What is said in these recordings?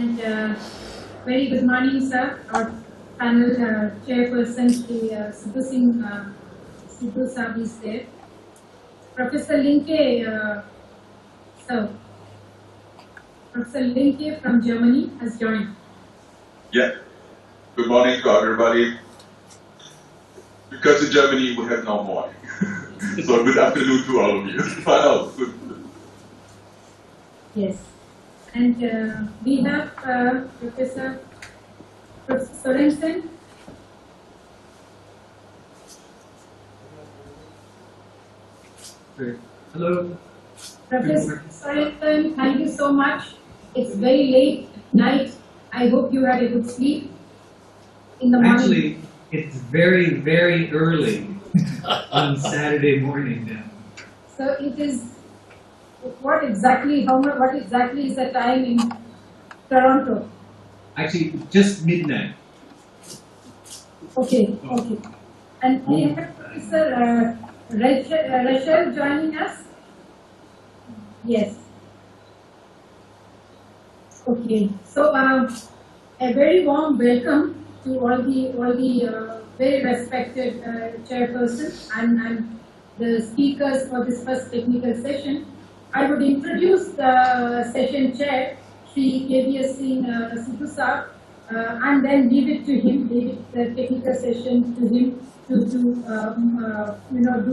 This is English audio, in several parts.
And very good morning, sir. Our panel chairperson, Sidhu Singh, Sidhu Sahib is there. Professor Linke, sir. Professor Linke from Germany has joined. Yeah. Good morning to everybody. Because in Germany we have no morning. So good afternoon to all of you. Yes. And we have Professor Sorensen. Hello. Professor Sorensen, thank you so much. It's very late at night. I hope you had a good sleep in the morning. Actually, it's very, very early on Saturday morning now. So it is, what exactly is the time in Toronto? Actually, just midnight. Okay. And we have Professor Rachel joining us? Yes. Okay. So a very warm welcome to all the very respected chairperson and the speakers for this first technical session. I would introduce the session chair, Shri KBS Singh Sidhu Sahib, and then leave it to him, leave the technical session to him to do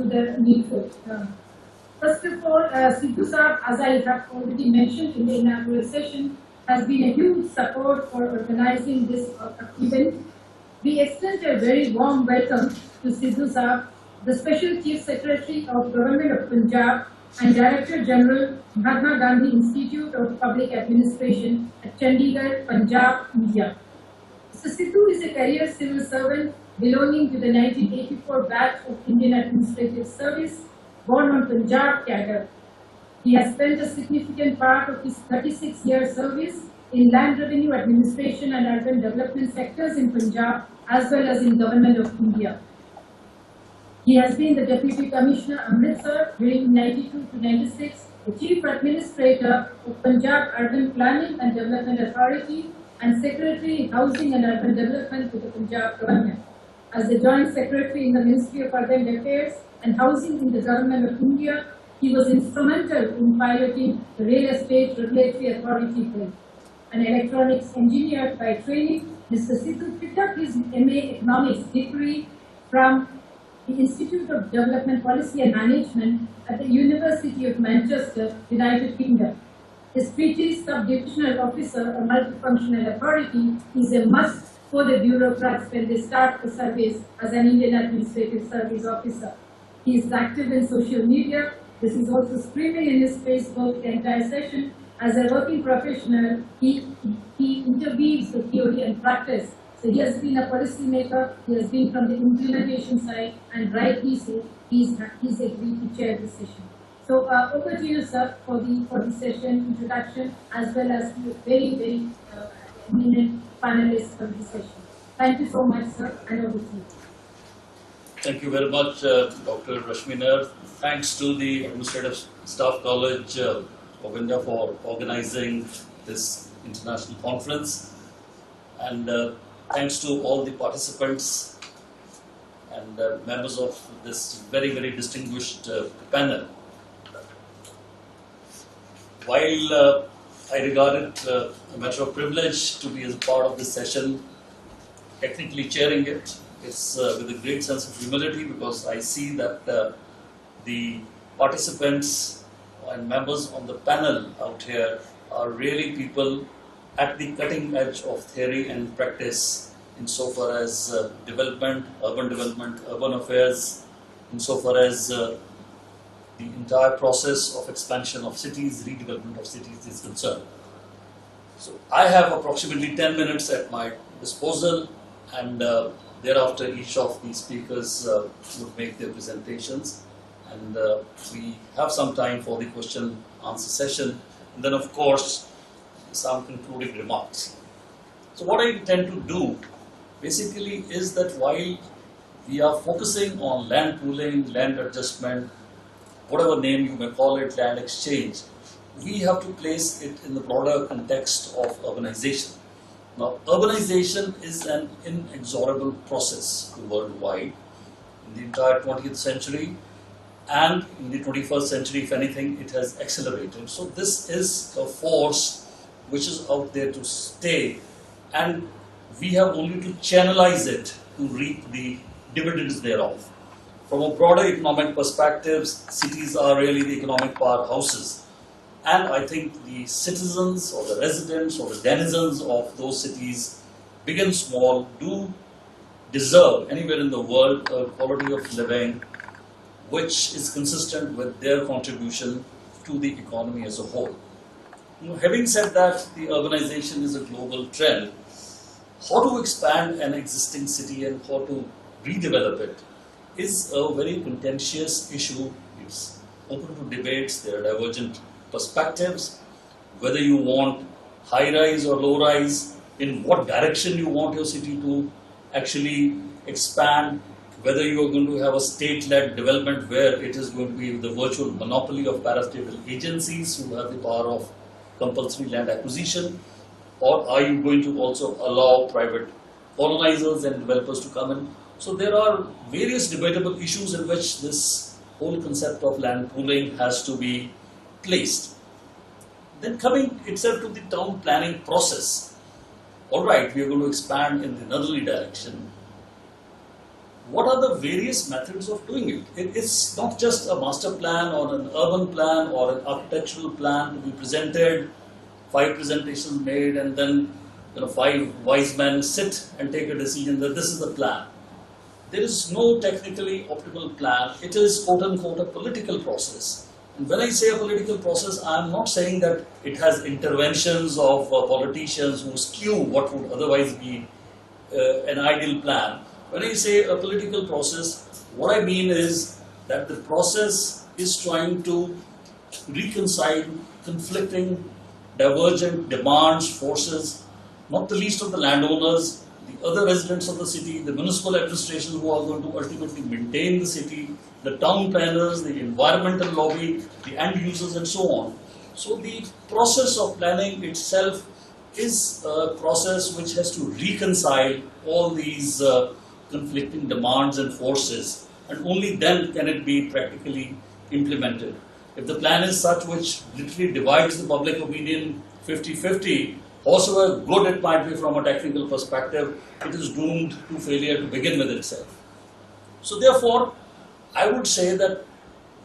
the needful. First of all, Sidhu Sahib, as I have already mentioned in the inaugural session, has been a huge support for organizing this event. We extend a very warm welcome to Sidhu Sahib, the Special Chief Secretary of Government of Punjab and Director General, Mahatma Gandhi Institute of Public Administration at Chandigarh, Punjab, India. So Sidhu is a career civil servant belonging to the 1984 batch of Indian Administrative Service, born on Punjab cadre. He has spent a significant part of his 36-year service in land revenue administration and urban development sectors in Punjab as well as in Government of India. He has been the Deputy Commissioner Amritsar during 92 to 96, the Chief Administrator of Punjab Urban Planning and Development Authority, and Secretary Housing and Urban Development to the Punjab Government. As the Joint Secretary in the Ministry of Urban Affairs and Housing in the Government of India, he was instrumental in piloting the Real Estate Regulatory Authority Bill. An electronics engineer by training, Mr. Sidhu picked up his MA Economics degree from the Institute of Development Policy and Management at the University of Manchester, United Kingdom. His PG Subdivisional Officer, a multifunctional authority, is a must for the bureaucrats when they start the service as an Indian Administrative Service officer. He is active in social media. This is also streaming in his Facebook the entire session. As a working professional, he interweaves the theory and practice. So he has been a policy maker, he has been from the implementation side, and rightly so, he's agreed to chair this session. So over to you, sir, for the session introduction, as well as the very, very eminent panelists for this session. Thank you so much, sir, and over to you. Thank you very much, Dr. Rashminer. Thanks to the Administrative Staff College of India for organizing this international conference, and thanks to all the participants and members of this very, very distinguished panel. While I regard it a matter of privilege to be as a part of this session, technically chairing it, it's with a great sense of humility, because I see that the participants and members on the panel out here are really people at the cutting edge of theory and practice insofar as development, urban affairs, insofar as the entire process of expansion of cities, redevelopment of cities is concerned. So I have approximately 10 minutes at my disposal, and thereafter each of the speakers would make their presentations, and we have some time for the question answer session, and then of course some concluding remarks. So what I intend to do basically is that while we are focusing on land pooling, land adjustment, whatever name you may call it, land exchange, we have to place it in the broader context of urbanization. Now, urbanization is an inexorable process worldwide in the entire 20th century, and in the 21st century, if anything, it has accelerated. So this is a force which is out there to stay, and we have only to channelize it to reap the dividends thereof. From a broader economic perspective, cities are really the economic powerhouses. And I think the citizens or the residents or the denizens of those cities, big and small, do deserve anywhere in the world a quality of living which is consistent with their contribution to the economy as a whole. Having said that, the urbanization is a global trend. How to expand an existing city and how to redevelop it is a very contentious issue. It's open to debates, there are divergent perspectives, whether you want high-rise or low-rise, in what direction you want your city to actually expand, whether you are going to have a state-led development where it is going to be the virtual monopoly of parastatal agencies who have the power of compulsory land acquisition, or are you going to also allow private colonizers and developers to come in? So there are various debatable issues in which this whole concept of land pooling has to be placed. Then coming itself to the town planning process. All right, we are going to expand in the northerly direction. What are the various methods of doing it? It's not just a master plan or an urban plan or an architectural plan to be presented, 5 presentations made, and then 5 wise men sit and take a decision that this is the plan. There is no technically optimal plan. It is quote unquote a political process. And when I say a political process, I am not saying that it has interventions of politicians who skew what would otherwise be an ideal plan. When I say a political process, what I mean is that the process is trying to reconcile conflicting, divergent demands, forces, not the least of the landowners, the other residents of the city, the municipal administration who are going to ultimately maintain the city, the town planners, the environmental lobby, the end users, and so on. So the process of planning itself is a process which has to reconcile all these conflicting demands and forces, and only then can it be practically implemented. If the plan is such which literally divides the public opinion 50-50, however good it might be from a technical perspective, it is doomed to failure to begin with itself. So therefore, I would say that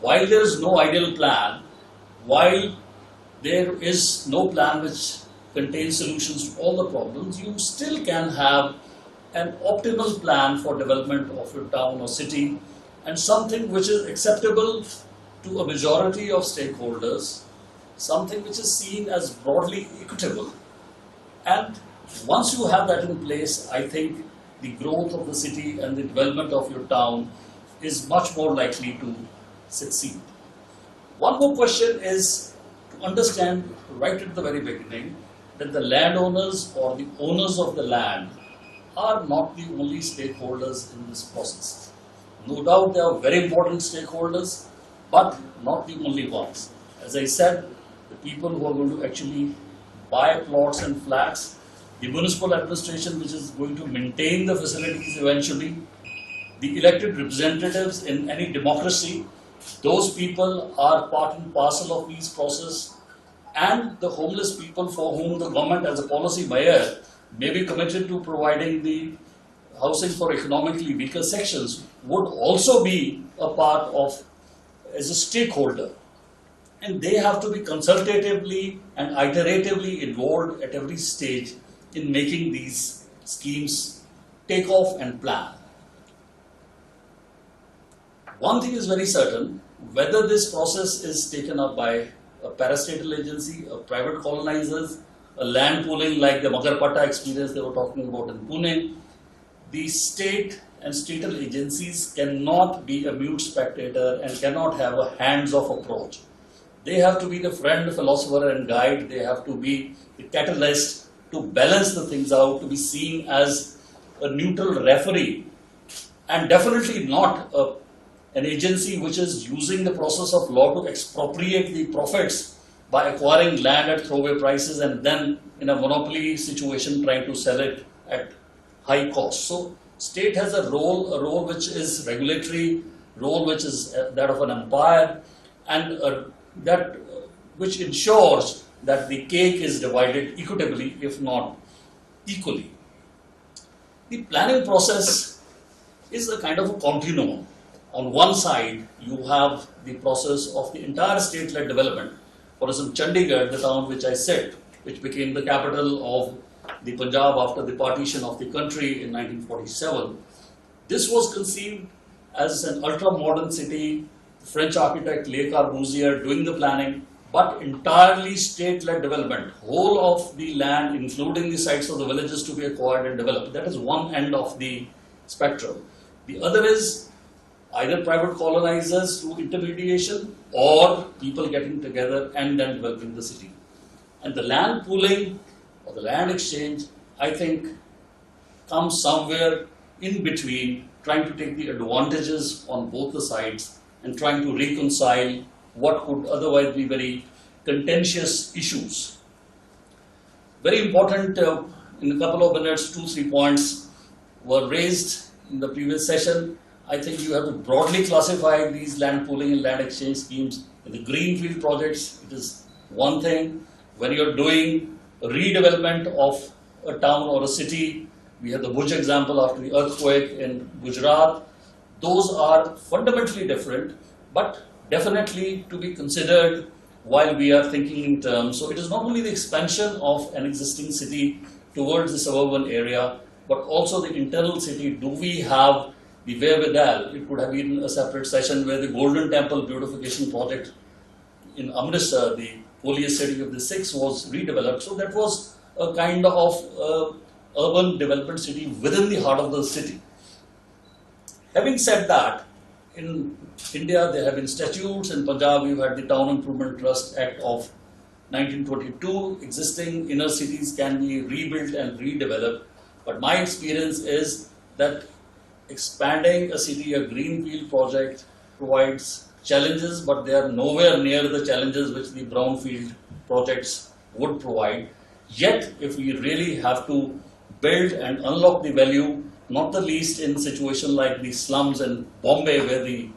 while there is no ideal plan, while there is no plan which contains solutions to all the problems, you still can have an optimal plan for development of your town or city, and something which is acceptable to a majority of stakeholders, something which is seen as broadly equitable. And once you have that in place, I think the growth of the city and the development of your town is much more likely to succeed. One more question is to understand right at the very beginning that the landowners or the owners of the land are not the only stakeholders in this process. No doubt they are very important stakeholders, but not the only ones. As I said, the people who are going to actually buy plots and flats, the municipal administration which is going to maintain the facilities eventually, the elected representatives in any democracy, those people are part and parcel of these process, and the homeless people for whom the government as a policy buyer may be committed to providing the housing for economically weaker sections would also be a part of as a stakeholder. And they have to be consultatively and iteratively involved at every stage in making these schemes take off and plan. One thing is very certain, whether this process is taken up by a parastatal agency, a private colonizers, a land pooling like the Magarpatta experience they were talking about in Pune, the state and statal agencies cannot be a mute spectator and cannot have a hands-off approach. They have to be the friend, philosopher and guide. They have to be the catalyst to balance the things out, to be seen as a neutral referee, and definitely not an agency which is using the process of law to expropriate the profits by acquiring land at throwaway prices and then in a monopoly situation trying to sell it at high cost. So state has a role which is regulatory, role which is that of an umpire, and that which ensures that the cake is divided equitably, if not equally. The planning process is a kind of a continuum. On one side, you have the process of the entire state-led development. For instance, Chandigarh, the town which I sit, which became the capital of the Punjab after the partition of the country in 1947. This was conceived as an ultra-modern city, French architect Le Corbusier doing the planning, but entirely state-led development. Whole of the land, including the sites of the villages, to be acquired and developed. That is one end of the spectrum. The other is either private colonizers through intermediation or people getting together and then developing the city. And the land pooling or the land exchange, I think, comes somewhere in between, trying to take the advantages on both the sides and trying to reconcile what could otherwise be very contentious issues. Very important, in a couple of minutes, 2-3 points were raised in the previous session. I think you have to broadly classify these land pooling and land exchange schemes. In the greenfield projects, it is one thing. When you're doing redevelopment of a town or a city, we have the Bhuj example after the earthquake in Gujarat. Those are fundamentally different, but definitely to be considered while we are thinking in terms. So it is not only the expansion of an existing city towards the suburban area, but also the internal city. Do we have the wherewithal? It could have been a separate session where the Golden Temple beautification project in Amritsar, the holiest city of the Sikhs, was redeveloped. So that was a kind of urban development city within the heart of the city. Having said that, in India there have been statutes. In Punjab you had the Town Improvement Trust Act of 1922. Existing inner cities can be rebuilt and redeveloped. But my experience is that expanding a city, a greenfield project, provides challenges, but they are nowhere near the challenges which the brownfield projects would provide. Yet, if we really have to build and unlock the value, not the least in situations like the slums in Bombay, where the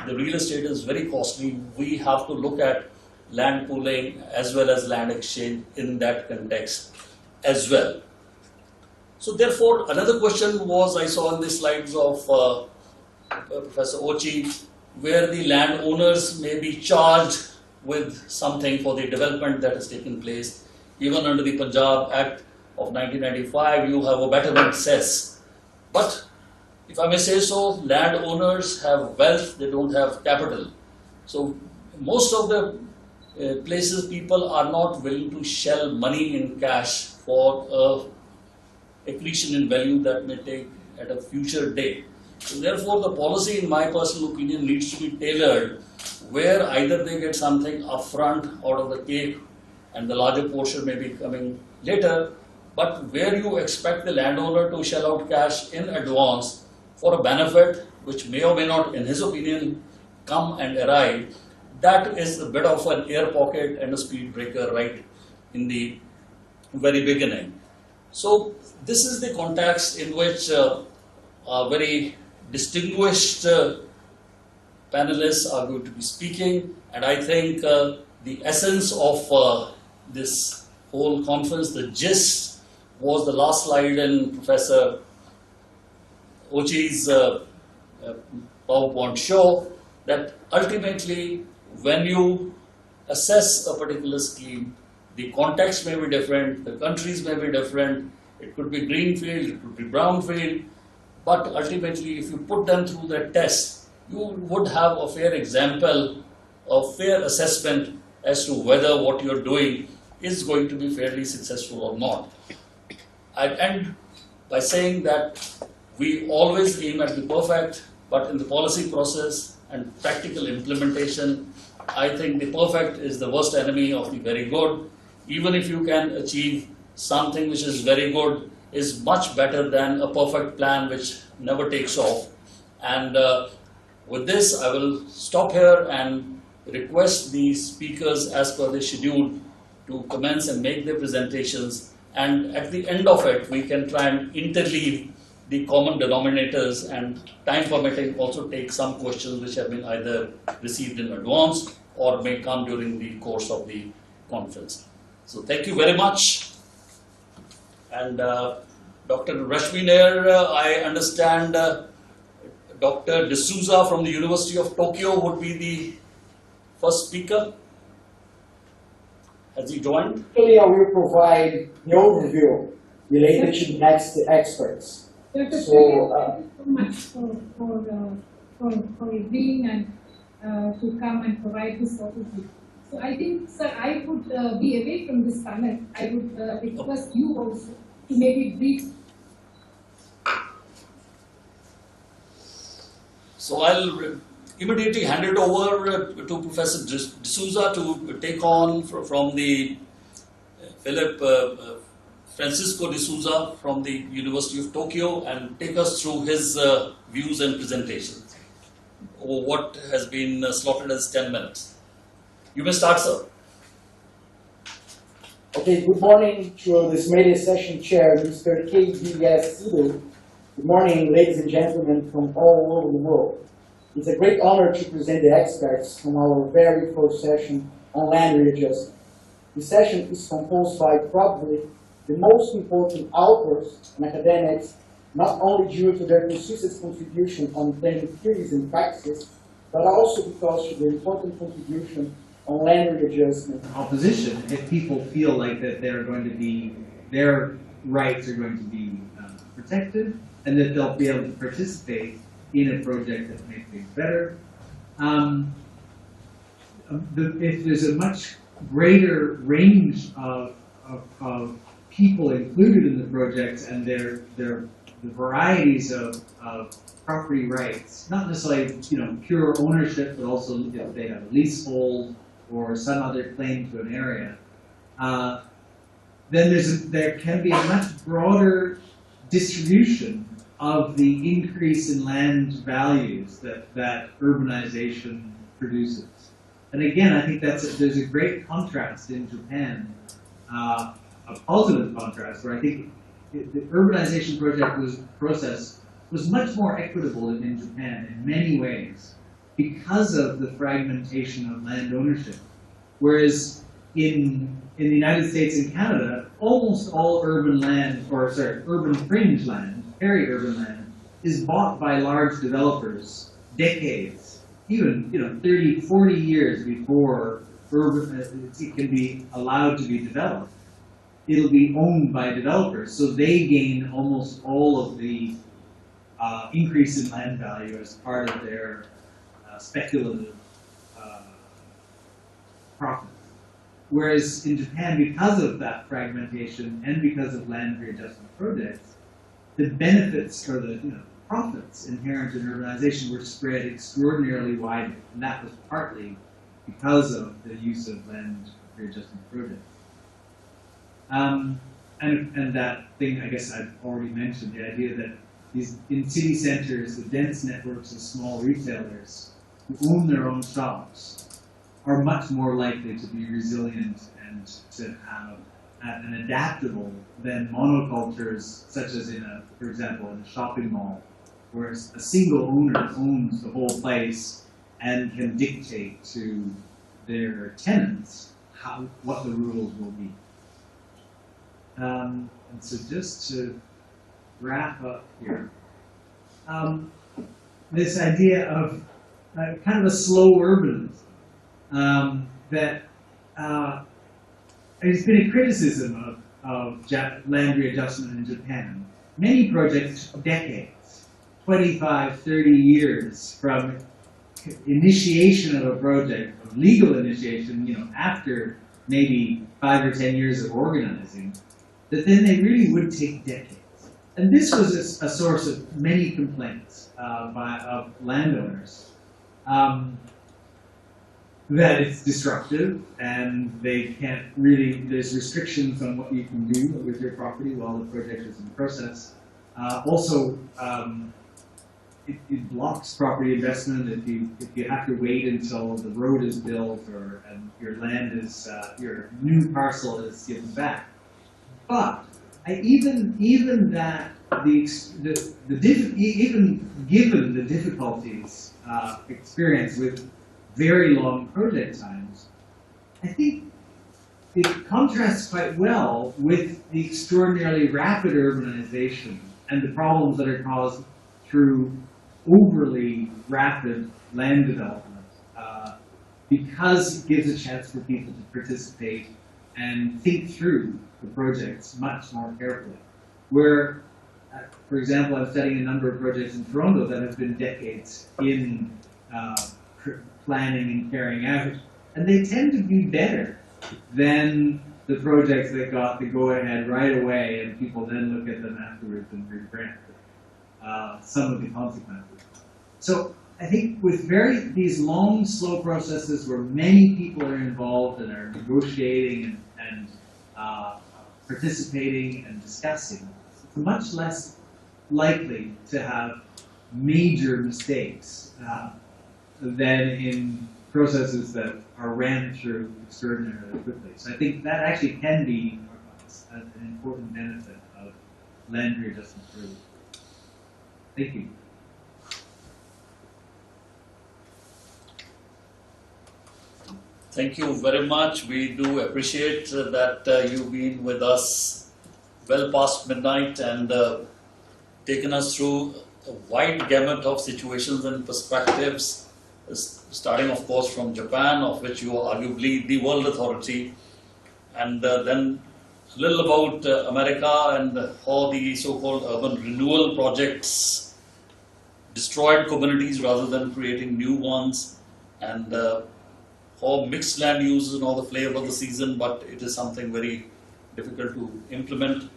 real estate is very costly, we have to look at land pooling as well as land exchange in that context as well. So therefore, another question was, I saw in the slides of Professor Ochi, where the landowners may be charged with something for the development that has taken place. Even under the Punjab Act of 1995, you have a betterment cess. But if I may say so, landowners have wealth, they don't have capital. So most of the places people are not willing to shell money in cash for accretion in value that may take at a future date. So therefore, the policy, in my personal opinion, needs to be tailored where either they get something upfront out of the cake and the larger portion may be coming later, but where you expect the landowner to shell out cash in advance for a benefit which may or may not, in his opinion, come and arrive, that is a bit of an air pocket and a speed breaker right in the very beginning. So this is the context in which very distinguished panelists are going to be speaking, and I think the essence of this whole conference, the gist, was the last slide in Professor Ochi's PowerPoint show, that ultimately when you assess a particular scheme, the context may be different, the countries may be different, it could be greenfield, it could be brownfield, but ultimately if you put them through that test, you would have a fair example, a fair assessment as to whether what you're doing is going to be fairly successful or not. I'd end by saying that we always aim at the perfect, but in the policy process and practical implementation, I think the perfect is the worst enemy of the very good. Even if you can achieve something which is very good, is much better than a perfect plan which never takes off. And with this, I will stop here and request the speakers as per the schedule to commence and make their presentations, and at the end of it we can try and interleave the common denominators, and time permitting also take some questions which have been either received in advance or may come during the course of the conference. So thank you very much. And Dr. Rashmi Nair, I understand Dr. D'Souza from the University of Tokyo would be the first speaker. Has he joined? Actually, I will provide the overview related to the next experts. Dr. So, thank you so much for agreeing and to come and provide this overview. So I think, sir, I would be away from this panel. I would request you also to make it brief. So I'll immediately hand it over to Professor D'Souza to take on from the Philip Francisco D'Souza from the University of Tokyo and take us through his views and presentations over what has been slotted as 10 minutes. You may start, sir. Okay, good morning to this media session chair, Mr. K.B.S. Sido. Good morning, ladies and gentlemen from all over the world. It's a great honor to present the experts from our very first session on land readjustment. This session is composed by probably the most important authors and academics, not only due to their consistent contribution on planning theories and practices, but also because of their important contribution on land readjustment. Opposition, if people feel like that they're going to be, their rights are going to be protected, and that they'll be able to participate in a project that makes things better. If there's a much greater range of people included in the projects and the varieties of property rights, not necessarily pure ownership, but also if they have a leasehold or some other claim to an area, then there can be a much broader distribution of the increase in land values that urbanization produces. And again, I think there's a great contrast in Japan, a positive contrast, where I think the urbanization process was much more equitable in Japan in many ways because of the fragmentation of land ownership. Whereas in the United States and Canada, almost all urban fringe land, peri-urban land, is bought by large developers decades, even 30, 40 years before it can be allowed to be developed. It'll be owned by developers, so they gain almost all of the increase in land value as part of their speculative profits. Whereas in Japan, because of that fragmentation and because of land readjustment projects, the benefits or the profits inherent in urbanization were spread extraordinarily widely, and that was partly because of the use of land readjustment projects. And that thing, I guess I've already mentioned, the idea that in city centers, the dense networks of small retailers who own their own shops are much more likely to be resilient and to have and adaptable than monocultures, such as for example, in a shopping mall, where a single owner owns the whole place and can dictate to their tenants what the rules will be. And so just to wrap up here, this idea of kind of a slow urbanism, that there's been a criticism of land readjustment in Japan. Many projects took decades, 25, 30 years from initiation of a project, of legal initiation, after maybe 5 or 10 years of organizing, that then they really would take decades. And this was a source of many complaints of landowners, that it's disruptive and they can't really, there's restrictions on what you can do with your property while the project is in process. Also, it blocks property investment if you have to wait until the road is built and your land is your new parcel is given back. But even that even given the difficulties experienced with very long project times, I think it contrasts quite well with the extraordinarily rapid urbanization and the problems that are caused through overly rapid land development, because it gives a chance for people to participate and think through the projects much more carefully. Where, for example, I'm studying a number of projects in Toronto that have been decades in planning and carrying out, and they tend to be better than the projects that got the go-ahead right away, and people then look at them afterwards and regret some of the consequences. So I think with these long, slow processes where many people are involved and are negotiating and participating and discussing, it's much less likely to have major mistakes than in processes that are ran through extraordinarily quickly. So I think that actually can be an important benefit of land readjustment through. Thank you. Thank you very much. We do appreciate that you've been with us well past midnight and taken us through a wide gamut of situations and perspectives, starting of course from Japan, of which you are arguably the world authority, and then a little about America and how the so-called urban renewal projects destroyed communities rather than creating new ones, and how mixed land use is now the flavor of the season, but it is something very difficult to implement.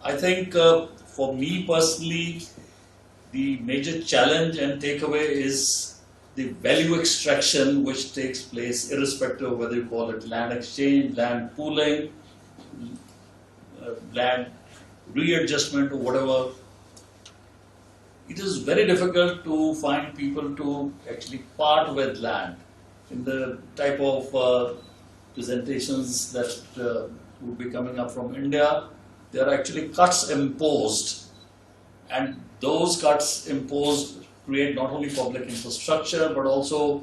I think for me personally, the major challenge and takeaway is the value extraction which takes place irrespective of whether you call it land exchange, land pooling, land readjustment or whatever. It is very difficult to find people to actually part with land. In the type of presentations that would be coming up from India, there are actually cuts imposed, and those cuts imposed create not only public infrastructure but also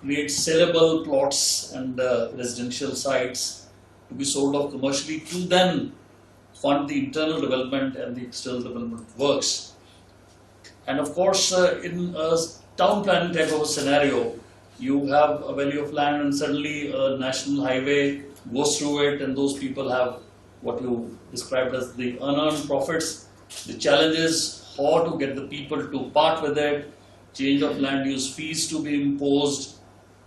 create sellable plots and residential sites to be sold off commercially to then fund the internal development and the external development works. And of course, in a town planning type of a scenario, you have a value of land and suddenly a national highway goes through it, and those people have what you described as the unearned profits. The challenge is how to get the people to part with it, change of land use fees to be imposed,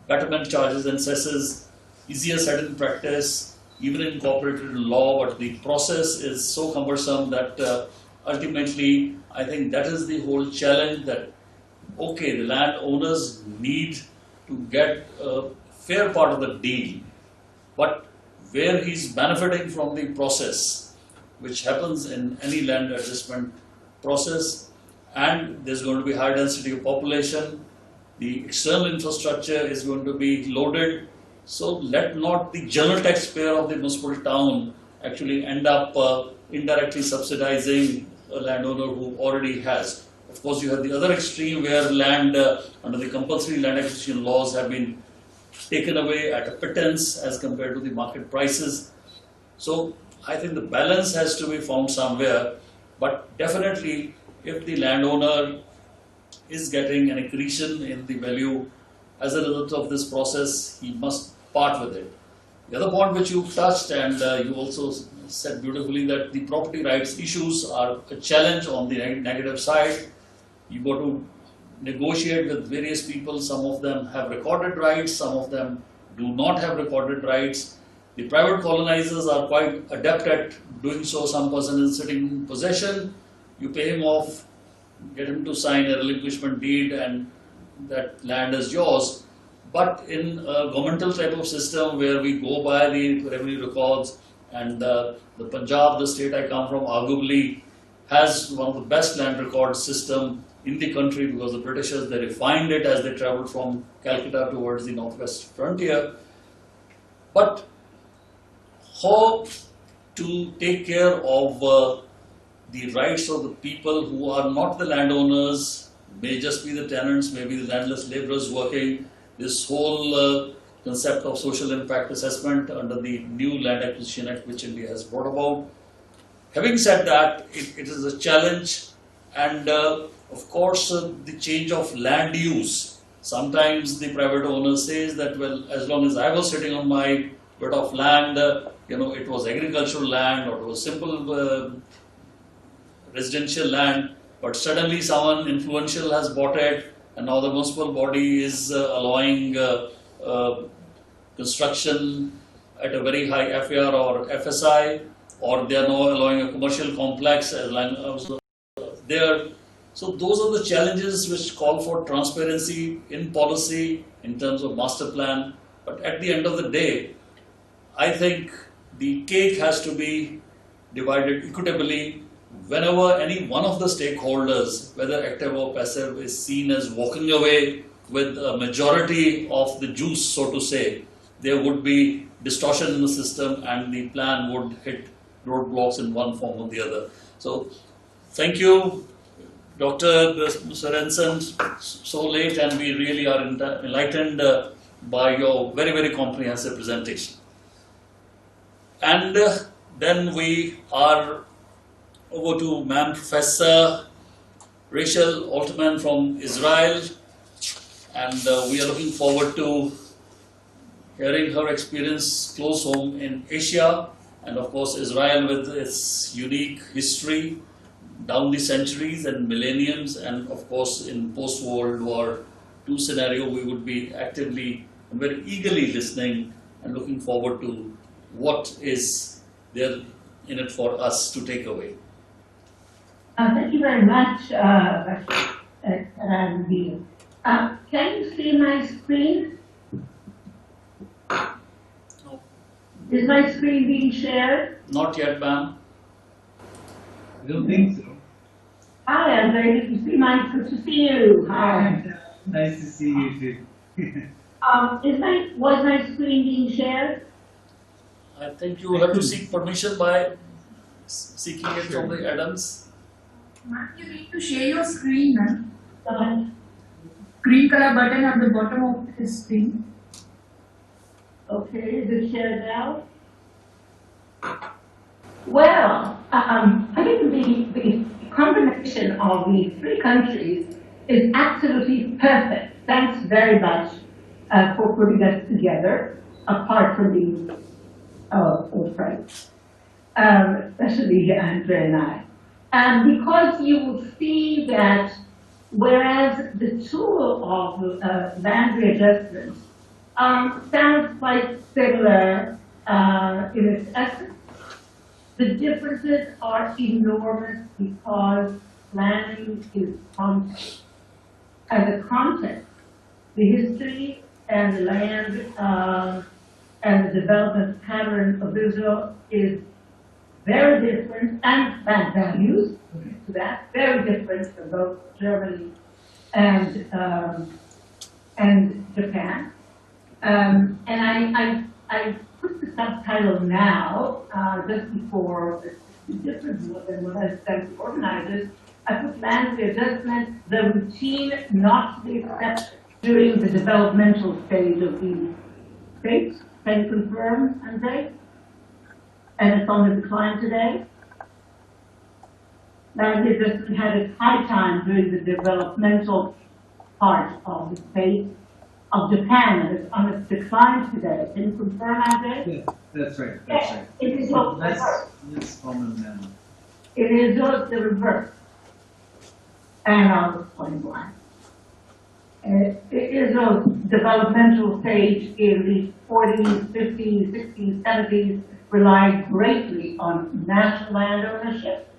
betterment charges and cesses, easier said in practice, even incorporated in law, but the process is so cumbersome that ultimately I think that is the whole challenge, that okay, the landowners need to get a fair part of the deal, but where he's benefiting from the process, which happens in any land adjustment process, and there's going to be high density of population, the external infrastructure is going to be loaded, so let not the general taxpayer of the municipal town actually end up indirectly subsidizing a landowner who already has. Of course, you have the other extreme where land under the compulsory land acquisition laws have been taken away at a pittance as compared to the market prices. So I think the balance has to be found somewhere, but definitely if the landowner is getting an accretion in the value as a result of this process, he must part with it. The other point which you touched, and you also said beautifully, that the property rights issues are a challenge on the negative side. You got to negotiate with various people. Some of them have recorded rights, some of them do not have recorded rights. The private colonizers are quite adept at doing so. Some person is sitting in possession, you pay him off, get him to sign a relinquishment deed, and that land is yours. But in a governmental type of system where we go by the revenue records, and the Punjab, the state I come from, arguably has one of the best land record system in the country, because the Britishers, they refined it as they traveled from Calcutta towards the northwest frontier. But how to take care of the rights of the people who are not the landowners, may just be the tenants, maybe the landless laborers working, this whole concept of social impact assessment under the new Land Acquisition Act which India has brought about. Having said that, it is a challenge, and of course the change of land use. Sometimes the private owner says that, well, as long as I was sitting on my bit of land, it was agricultural land or it was simple residential land, but suddenly someone influential has bought it, and now the municipal body is allowing construction at a very high FAR or FSI, or they are now allowing a commercial complex as there. So those are the challenges which call for transparency in policy in terms of master plan. But at the end of the day, I think the cake has to be divided equitably. Whenever any one of the stakeholders, whether active or passive, is seen as walking away with a majority of the juice, so to say, there would be distortion in the system and the plan would hit roadblocks in one form or the other. So, thank you, Dr. Sorensen, so late, and we really are enlightened by your very, very comprehensive presentation. And then we are over to Ma'am Professor Rachel Altman from Israel, and we are looking forward to hearing her experience close home in Asia, and of course Israel with its unique history down the centuries and millenniums, and of course in post-World War II scenario we would be actively and very eagerly listening and looking forward to what is there in it for us to take away. Thank you very much, Can you see my screen? No. Is my screen being shared? Not yet, ma'am. I don't think so. Hi, I'm very good to see mine. Good to see you. Hi. Nice to see you too. Was my screen being shared? I think you will have to seek permission by seeking it from the Adams. Ma'am, you need to share your screen, ma'am. Uh, Green color button at the bottom of his screen. Okay, is it shared now? Well, I think the combination of the three countries is absolutely perfect. Thanks very much for putting us together, apart from the old friends, especially Andre and I. Because you will see that whereas the tool of land readjustment sounds quite similar in its essence, the differences are enormous because planning is context. As a context, the history and the land and the development pattern of Israel is very different, and land values to that, very different from both Germany and Japan. And I put the subtitle now, just before, different than what I said to organizers. I put land readjustment, the routine, not the exception, during the developmental stage of the state. Can you confirm, Andre? And it's on the decline today. Land readjustment had its high time during the developmental part of the state of Japan, and it's on its decline today. Can you confirm, Andre? Yeah, that's right. That's right. It is So let's common now. It is just the reverse. And I'll explain why. Israel's developmental stage in the 40s, 50s, 60s, 70s relied greatly on national land ownership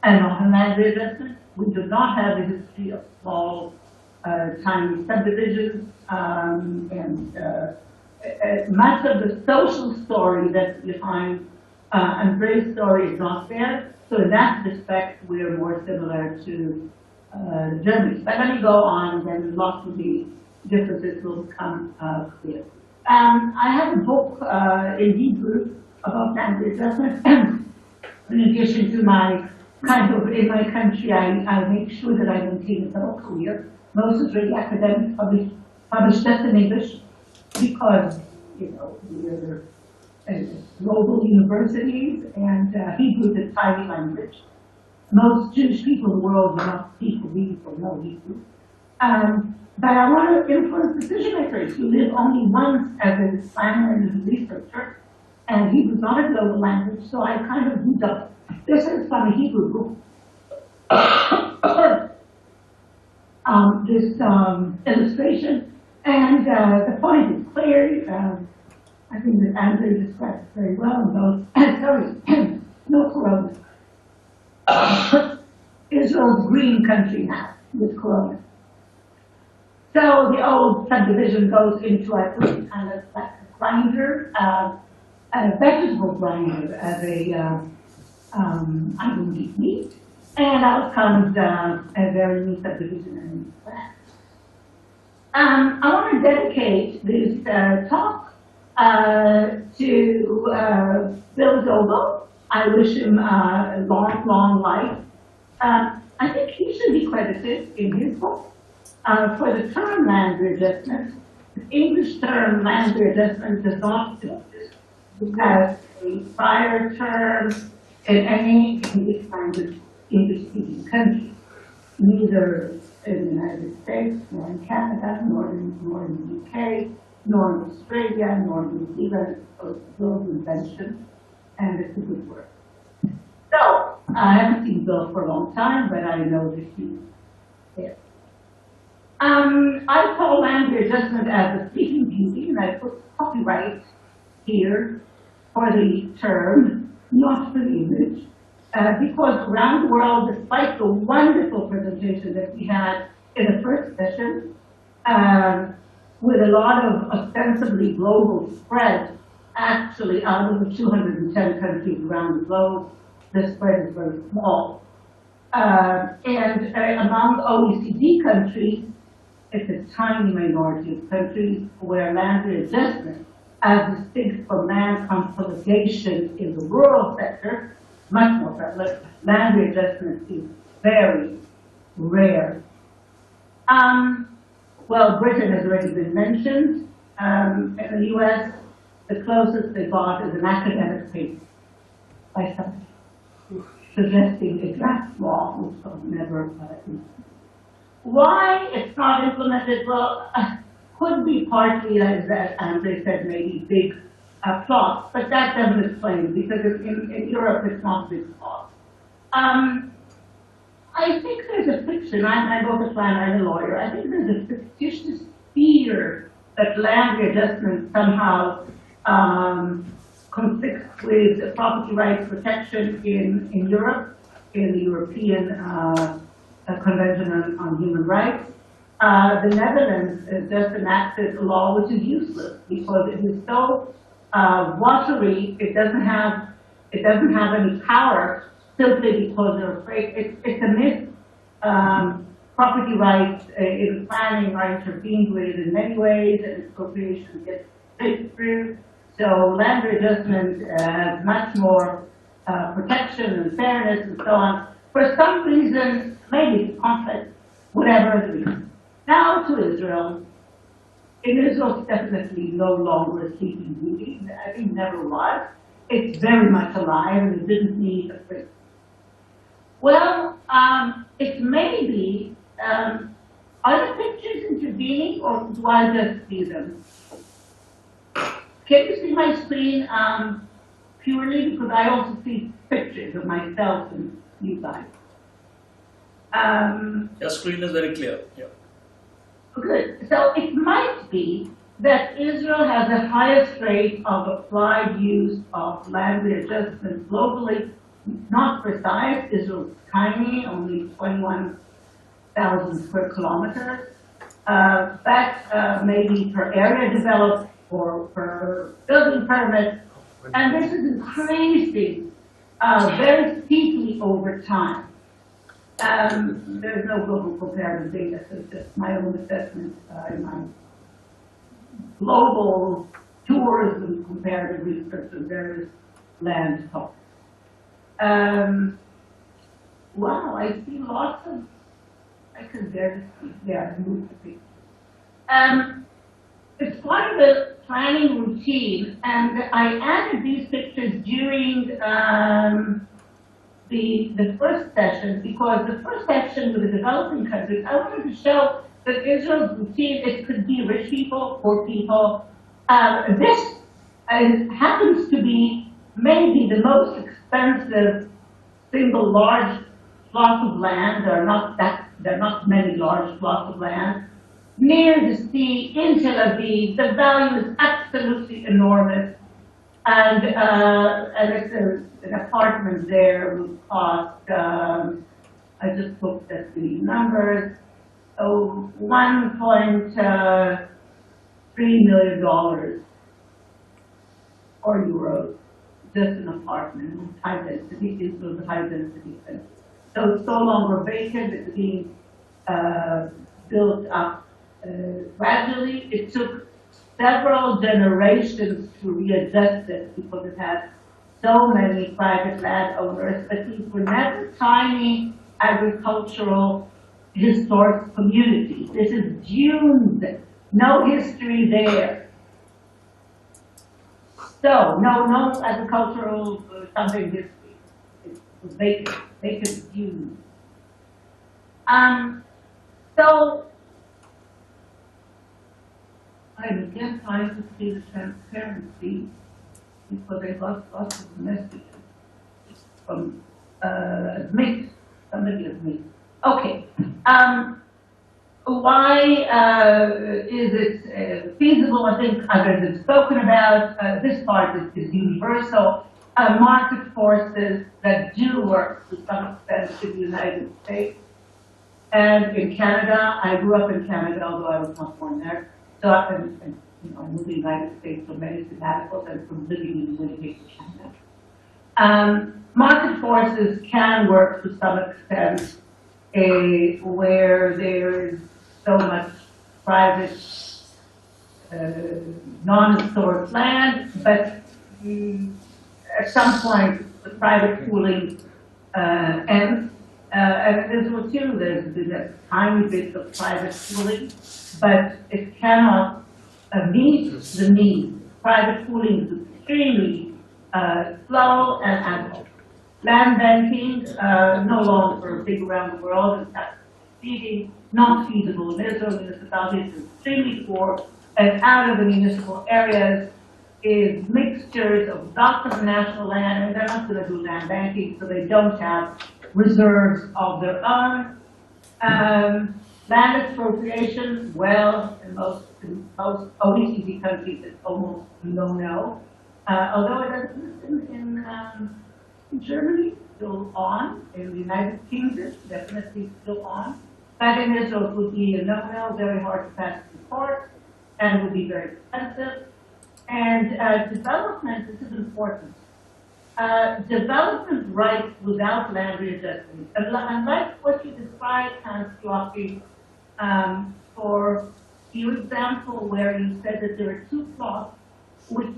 and on land readjustment. We do not have a history of small, tiny subdivisions, and much of the social story that's behind Andre's story is not there. So in that respect, we are more similar to Germany. But let me go on, then lots of the differences will become clear. I have a book in Hebrew about language adjustment. In addition to my kind of, in my country, I make sure that I maintain a double career. Most is really academic, published just in English, because, you know, we're global universities, and Hebrew is a tiny language. Most Jewish people in the world do not speak or read or know Hebrew. But I want to influence decision makers who live only once as a planner and as a researcher, and Hebrew is not a global language, so I kind of do double. This is from a Hebrew book. This illustration, and the point is clear. I think that Andrew described it very well in those. Sorry, no corona. Israel's green country now with corona. So the old subdivision goes into a kind of like a grinder, a vegetable grinder as a, I don't eat meat, and out comes a very new subdivision in France. I want to dedicate this talk to Bill Doble. I wish him a long, long life. I think he should be credited in his book for the term land readjustment. The English term land readjustment does not exist as a prior term in any English language English-speaking country, neither in the United States, nor in Canada, nor in the UK, nor in Australia, nor in New Zealand. So it's a global invention, and it's a good word. So, I haven't seen Bill for a long time, but I know that he's there. I call land readjustment as a sleeping beauty, and I put copyright here for the term, not for the image, because around the world, despite the wonderful presentation that we had in the first session, with a lot of ostensibly global spread, actually out of the 210 countries around the globe, the spread is very small. And among OECD countries, it's a tiny minority of countries where land readjustment, as distinct from land consolidation in the rural sector, much more prevalent. Land readjustment is very rare. Well, Britain has already been mentioned. In the US, the closest they got is an academic paper by somebody suggesting a draft law, which was never implemented. Why it's not implemented? Well, could be partly, as Andre said, maybe big plots, but that doesn't explain, because in Europe it's not big plots. I think there's a fiction, I'm both a planner and a lawyer, I think there's a fictitious fear that land readjustment somehow conflicts with property rights protection in Europe, in the European Convention on Human Rights. The Netherlands just enacted a law which is useless because it is so watery. It doesn't have any power simply because they're afraid. It's a myth. Property rights in planning are intervened with in many ways, and expropriation gets fit through. So land readjustment has much more protection and fairness and so on. For some reason, maybe it's complex, whatever the reason. Now to Israel. In Israel, it's definitely no longer a sleeping beauty. I think never was. It's very much alive, and it didn't need a fix. Well, it may be. Are the pictures intervening, or do I just see them? Can you see my screen purely? Because I also see pictures of myself and you guys. Your screen is very clear. Yeah. Good. So it might be that Israel has the highest rate of applied use of land readjustment globally. Not precise. Israel's tiny, only 21,000 square kilometers. But maybe per area developed or per building permit. And this is increasing very steeply over time. There's no global comparative data, so it's just my own assessment in my global tours and comparative research of various land topics. Wow, I see lots of, I could barely see there, move the picture. It's part of the planning routine, and I added these pictures during the first session, because the first section with the developing countries, I wanted to show that Israel's routine, it could be rich people, poor people. This happens to be maybe the most expensive single large plot of land. There are not many large plots of land. Near the sea, in Tel Aviv, the value is absolutely enormous. And it's an apartment there would cost, I just looked at the numbers, $1.3 million or euros, just an apartment, high density, Israel's high density. So it's no longer vacant, it's being built up gradually. It took several generations to readjust it because it had so many private landowners, but these were never tiny agricultural historic communities. This is dunes, no history there. So, no agricultural something history. It was vacant dunes. So, I'm again trying to see the transparency because I got lots of messages from Admit, somebody Admit. Okay. Why is it feasible? I think others have spoken about. This part is universal. Market forces that do work to some extent in the United States and in Canada. I grew up in Canada, although I was not born there. So I moved to the United States for many sabbaticals and from living in Winnipeg to Canada. Market forces can work to some extent where there's so much private non-historic land, but at some point the private pooling ends. And in Israel too, there's been a tiny bit of private pooling, but it cannot meet the need. Private pooling is extremely slow and agile. Land banking, no longer big around the world, in fact, succeeding, not feasible in Israel. Municipalities are extremely poor, and out of the municipal areas is mixtures of lots of national land, and they're not going to do land banking, so they don't have reserves of their own. Land expropriation, well, in most OECD countries, it's almost no. Although it is in Germany, still on. In the United Kingdom, definitely still on. But in Israel, it would be a no, very hard to pass the court, and would be very expensive. And development, this is important. Development rights without land readjustment. And like what you described, Hans Floppy, for your example where you said that there are two plots which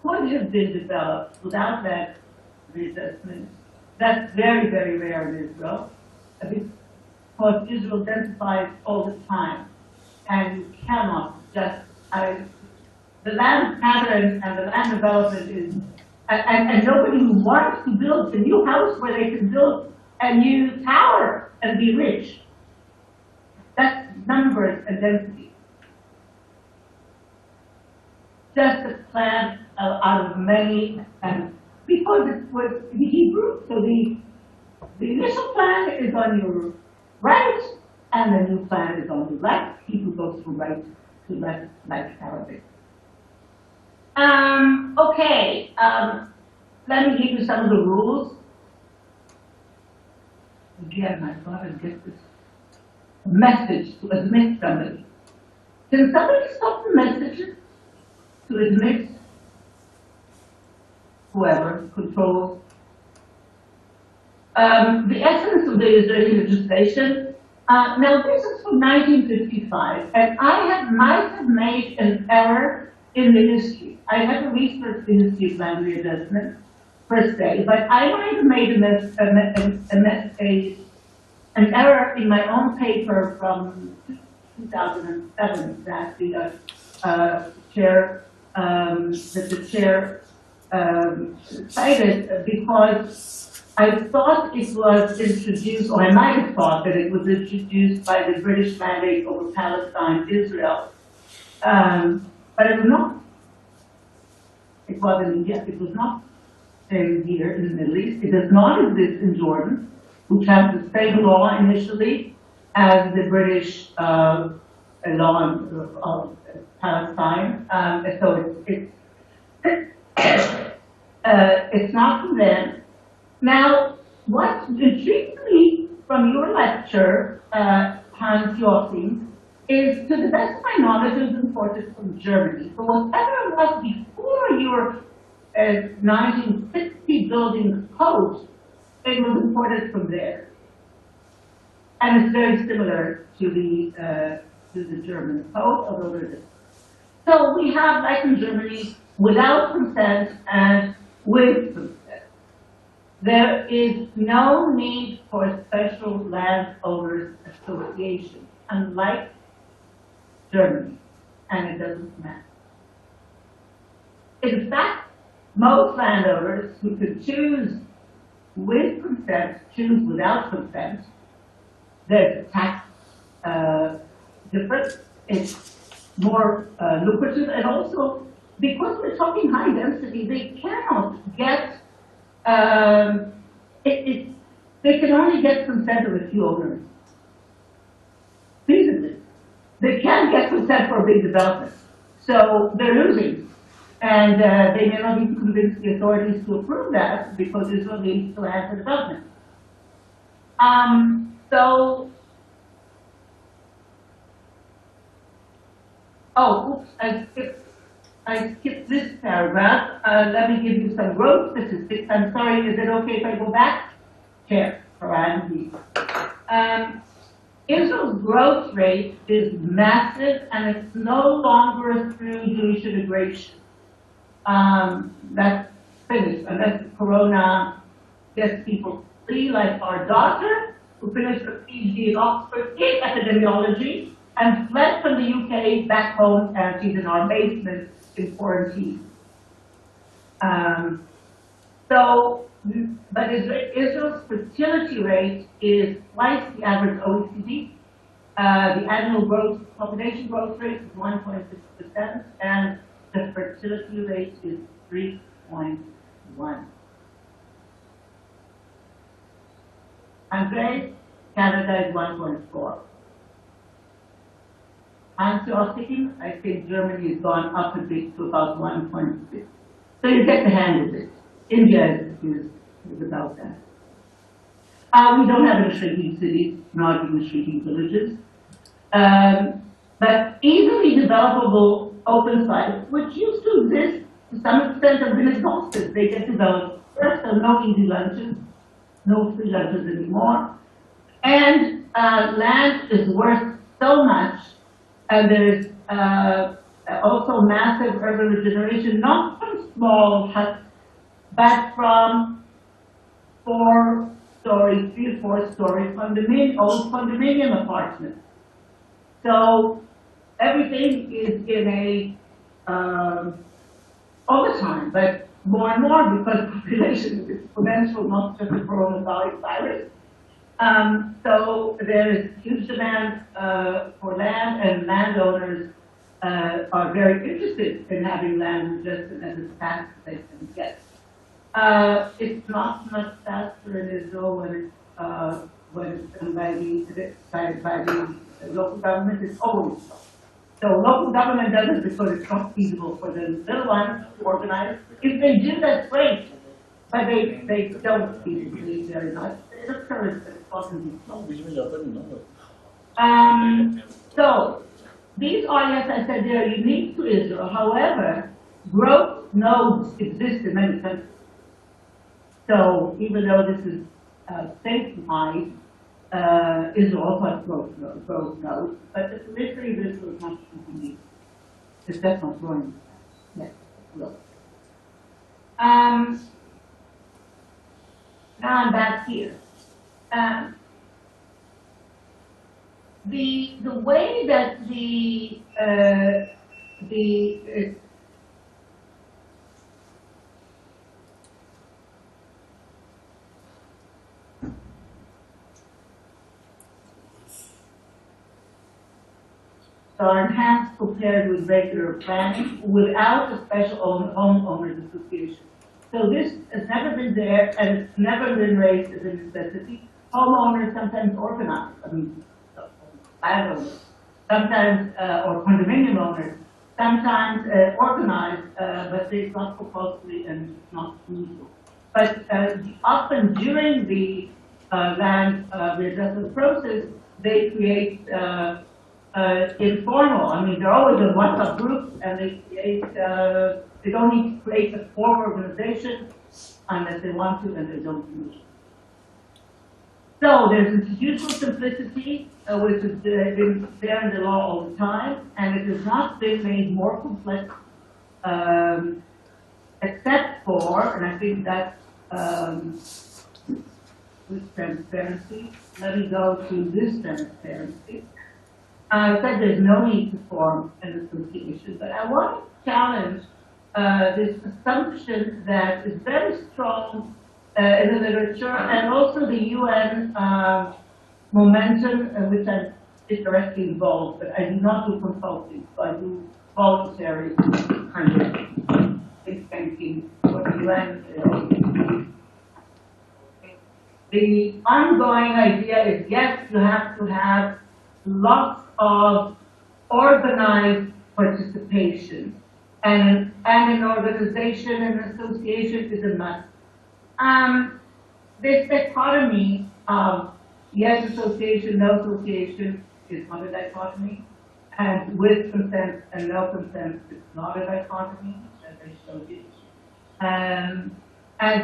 could have been developed without land readjustment. That's very, very rare in Israel, because Israel densifies all the time, and you cannot just, the land pattern and the land development is, and nobody wants to build a new house where they can build a new tower and be rich. That's numbers and density. Just a plan out of many, and because it was the Hebrew, so the initial plan is on your right, and the new plan is on the left. Hebrew goes from right to left, like Arabic. Okay, let me give you some of the rules. Again, I thought I'd get this message to admit somebody. Can somebody stop the messages to admit whoever controls? The essence of the Israeli legislation, now this is from 1955, and might have made an error in the history. I never researched the history of land readjustment per se, but I might have made an error in my own paper from 2007 that the chair cited, because I thought it was introduced, or I might have thought that it was introduced by the British mandate over Palestine, Israel, but it was not. It wasn't yet. It was not here in the Middle East. It does not exist in Jordan, which has the same law initially as the British law of Palestine. So it's not from them. Now, what intrigued me from your lecture, Hans Joachim, is, to the best of my knowledge, it was imported from Germany. So whatever was before your 1960 building code, it was imported from there. And it's very similar to the German code, although they're different. So we have, like in Germany, without consent and with consent. There is no need for a special landowners association, unlike Germany, and it doesn't matter. In fact, most landowners who could choose with consent, choose without consent, there's a tax difference. It's more lucrative, and also because we're talking high density, they cannot get they can only get consent of a few owners. Feasibly. They can't get consent for a big development. So they're losing. And they may not even convince the authorities to approve that because Israel needs to land for development. I skipped this paragraph. Let me give you some growth statistics. I'm sorry, is it okay if I go back? Chair, Israel's growth rate is massive, and it's no longer through Jewish immigration. That's finished, unless Corona gets people free, like our daughter, who finished her PhD in Oxford in epidemiology, and fled from the UK back home, and she's in our basement in quarantine. But Israel's fertility rate is twice the average OECD. The annual population growth rate is 1.6%, and the fertility rate is 3.1. Andre, Canada is 1.4. Antiochia, I think Germany has gone up a bit to about 1.6. So you get the hang of it. India is about that. We don't have any shrinking cities, not even shrinking villages. But easily developable open sites, which used to exist to some extent, have been exhausted. They get developed first, so no easy lunches, no free lunches anymore. And land is worth so much. And there's also massive urban regeneration, not from small huts, but from 4-story, 3 or 4-story old condominium apartments. So everything is in a, all the time, but more and more because population is exponential, not just the coronavirus. So there is huge demand for land, and landowners are very interested in having land just as fast as they can get. It's not much faster in Israel when it's done by the local government. It's always so. So local government does it because it's not feasible for the little ones to organize. If they do, that's great, but they don't feasibly very much. It occurs, but it's often so these are, as I said, they are unique to Israel. However, growth nodes exist in many countries. So even though this is statewide, is also growth mode, but literally this was not continued. It's definitely growing. Yes, look. Now I'm back here. The way that the are enhanced compared with regular planning without a special homeowners association. So this has never been there and it's never been raised as a necessity. Homeowners sometimes organize, I mean, landowners, sometimes, or condominium owners, sometimes organize, but it's not compulsory and it's not usual. But often during the land readjustment process, they create informal. I mean, they're always in WhatsApp groups, and they create. They don't need to create a formal organization unless they want to, and they don't do it. So there's institutional simplicity, which is been there in the law all the time, and it has not been made more complex, except for, and I think that's with transparency. Let me go to this transparency. I said there's no need to form an association, but I want to challenge this assumption that is very strong in the literature and also the UN momentum, which I'm directly involved, but I do not do consulting, so I do voluntary kind of think tanking for the UN. The ongoing idea is, yes, you have to have lots of organized participation, and an organization and association is a must. This dichotomy of yes association, no association is not a dichotomy, and with consent and no consent is not a dichotomy, as I showed you. As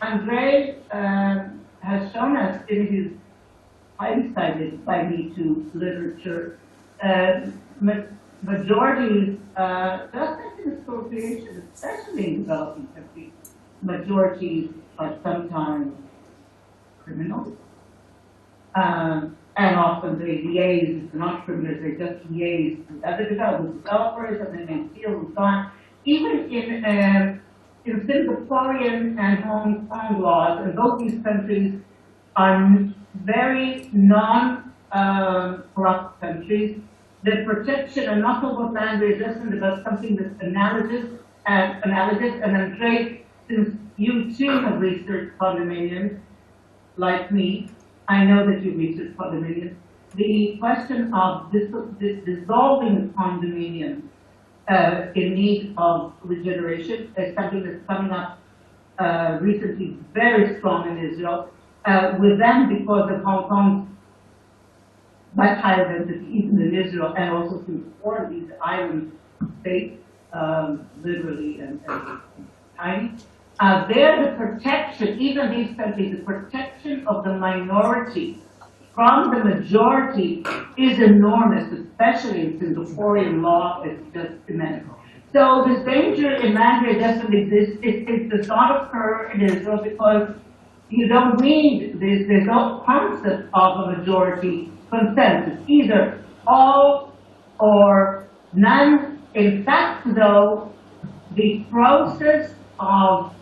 Andre has shown us in his highly cited by me to literature, majorities, just as in association, especially in developing countries, majorities are sometimes criminals, and often they liaise, not criminals, they just liaise with other developers, and then they steal and so on. Even in Singaporean and Hong Kong laws, and both these countries are very non-corrupt countries, the protection, and not about land readjustment, about something that's analogous, and I'm great, since you too have researched condominiums, like me, I know that you researched condominiums, the question of dissolving a condominium in need of regeneration is something that's coming up recently very strong in Israel, with them because of Hong Kong's much higher density even in Israel, and also Singapore, these island states, literally and tiny. There, the protection, even these countries, the protection of the minority from the majority is enormous, especially in Singaporean law. It's just immense. So this danger in land readjustment exists. It does not occur in Israel because you don't need this. There's no concept of a majority consensus, either all or none. In fact, though, the process of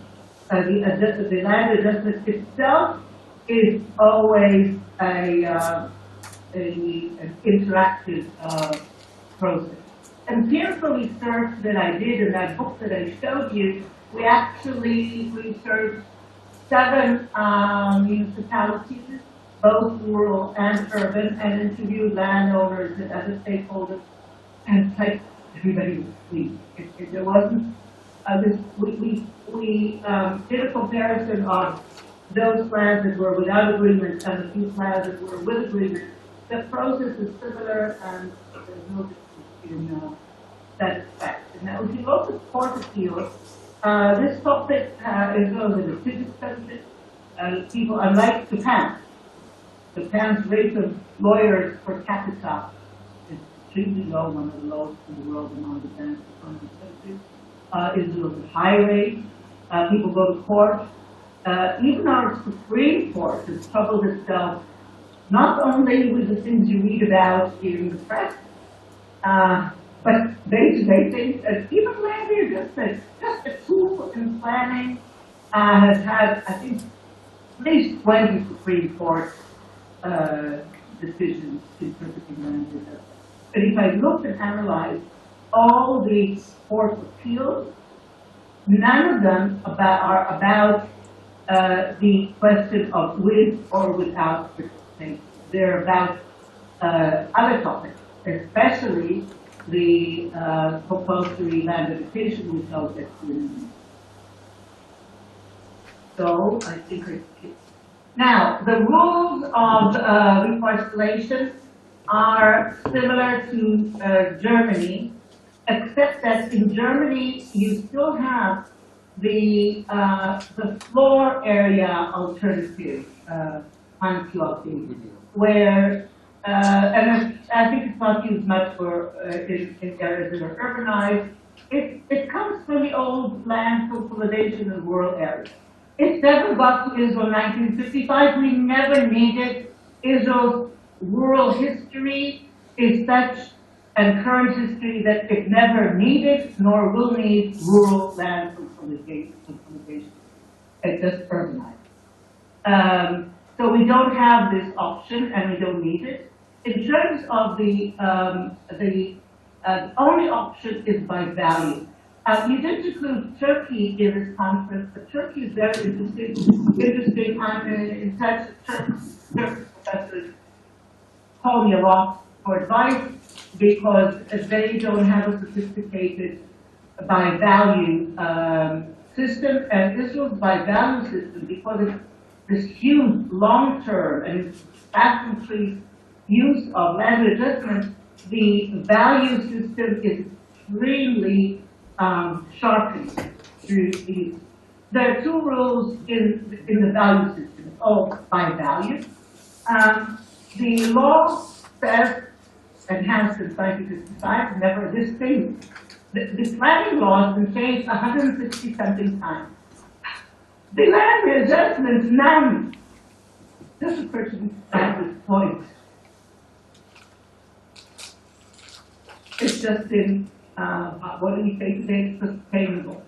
the land adjustment itself is always an interactive process. Empirical research that I did in that book that I showed you, we actually researched 7 municipalities, both rural and urban, and interviewed landowners and other stakeholders, and typed everybody was asleep. There wasn't we did a comparison of those plans that were without agreement and the few plans that were with agreement. The process is similar, and there's no difference in satisfaction. Now, if you look at court appeals, this topic is a litigious subject. people, unlike Japan's rate of lawyers per capita is extremely low, one of the lowest in the world among advanced economy countries. Israel is a high rate. People go to court. Even our Supreme Court has troubled itself not only with the things you read about in the press, but day-to-day things, and even land readjustment, just a tool in planning, has had, I think, at least 20 Supreme Court decisions interpreting land readjustment. But if I look and analyze all the court appeals, none of them are about the question of with or without participation. They're about other topics, especially the compulsory land dedication, which I'll get to in a minute. So I think now the rules of reforestation are similar to Germany, except that in Germany you still have the floor area alternative, where and I think it's not used much for in areas that are urbanized. It comes from the old land consolidation in rural areas. It never got to Israel in 1955. We never needed Israel's rural history is such and current history that it never needed nor will need rural land consolidation. It just urbanized. So we don't have this option and we don't need it. In terms of the only option is by value. You didn't include Turkey in this conference, but Turkey is very interesting. I'm in touch with Turkish professors call me a lot for advice because they don't have a sophisticated by value system, and Israel's by value system, because it's this huge long-term and fast increased use of land adjustment, the value system is extremely sharpened through these. There are two rules in the value system. It's all by value. The law says, and has since 1955, never this thing. The planning law has been changed 160-something times. The land readjustments, none. This is a person at this point. It's just been, what do we say today, sustainable.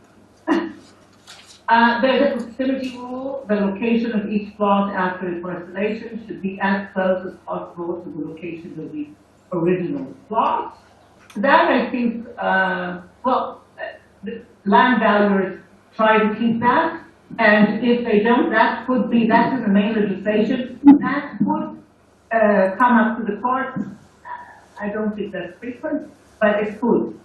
There's a proximity rule. The location of each plot after reforestation should be as close as possible to the location of the original plot. That, I think, the land valuers try to keep that, and if they don't, that's in the main legislation, that would come up to the court. I don't think that's frequent, but it could.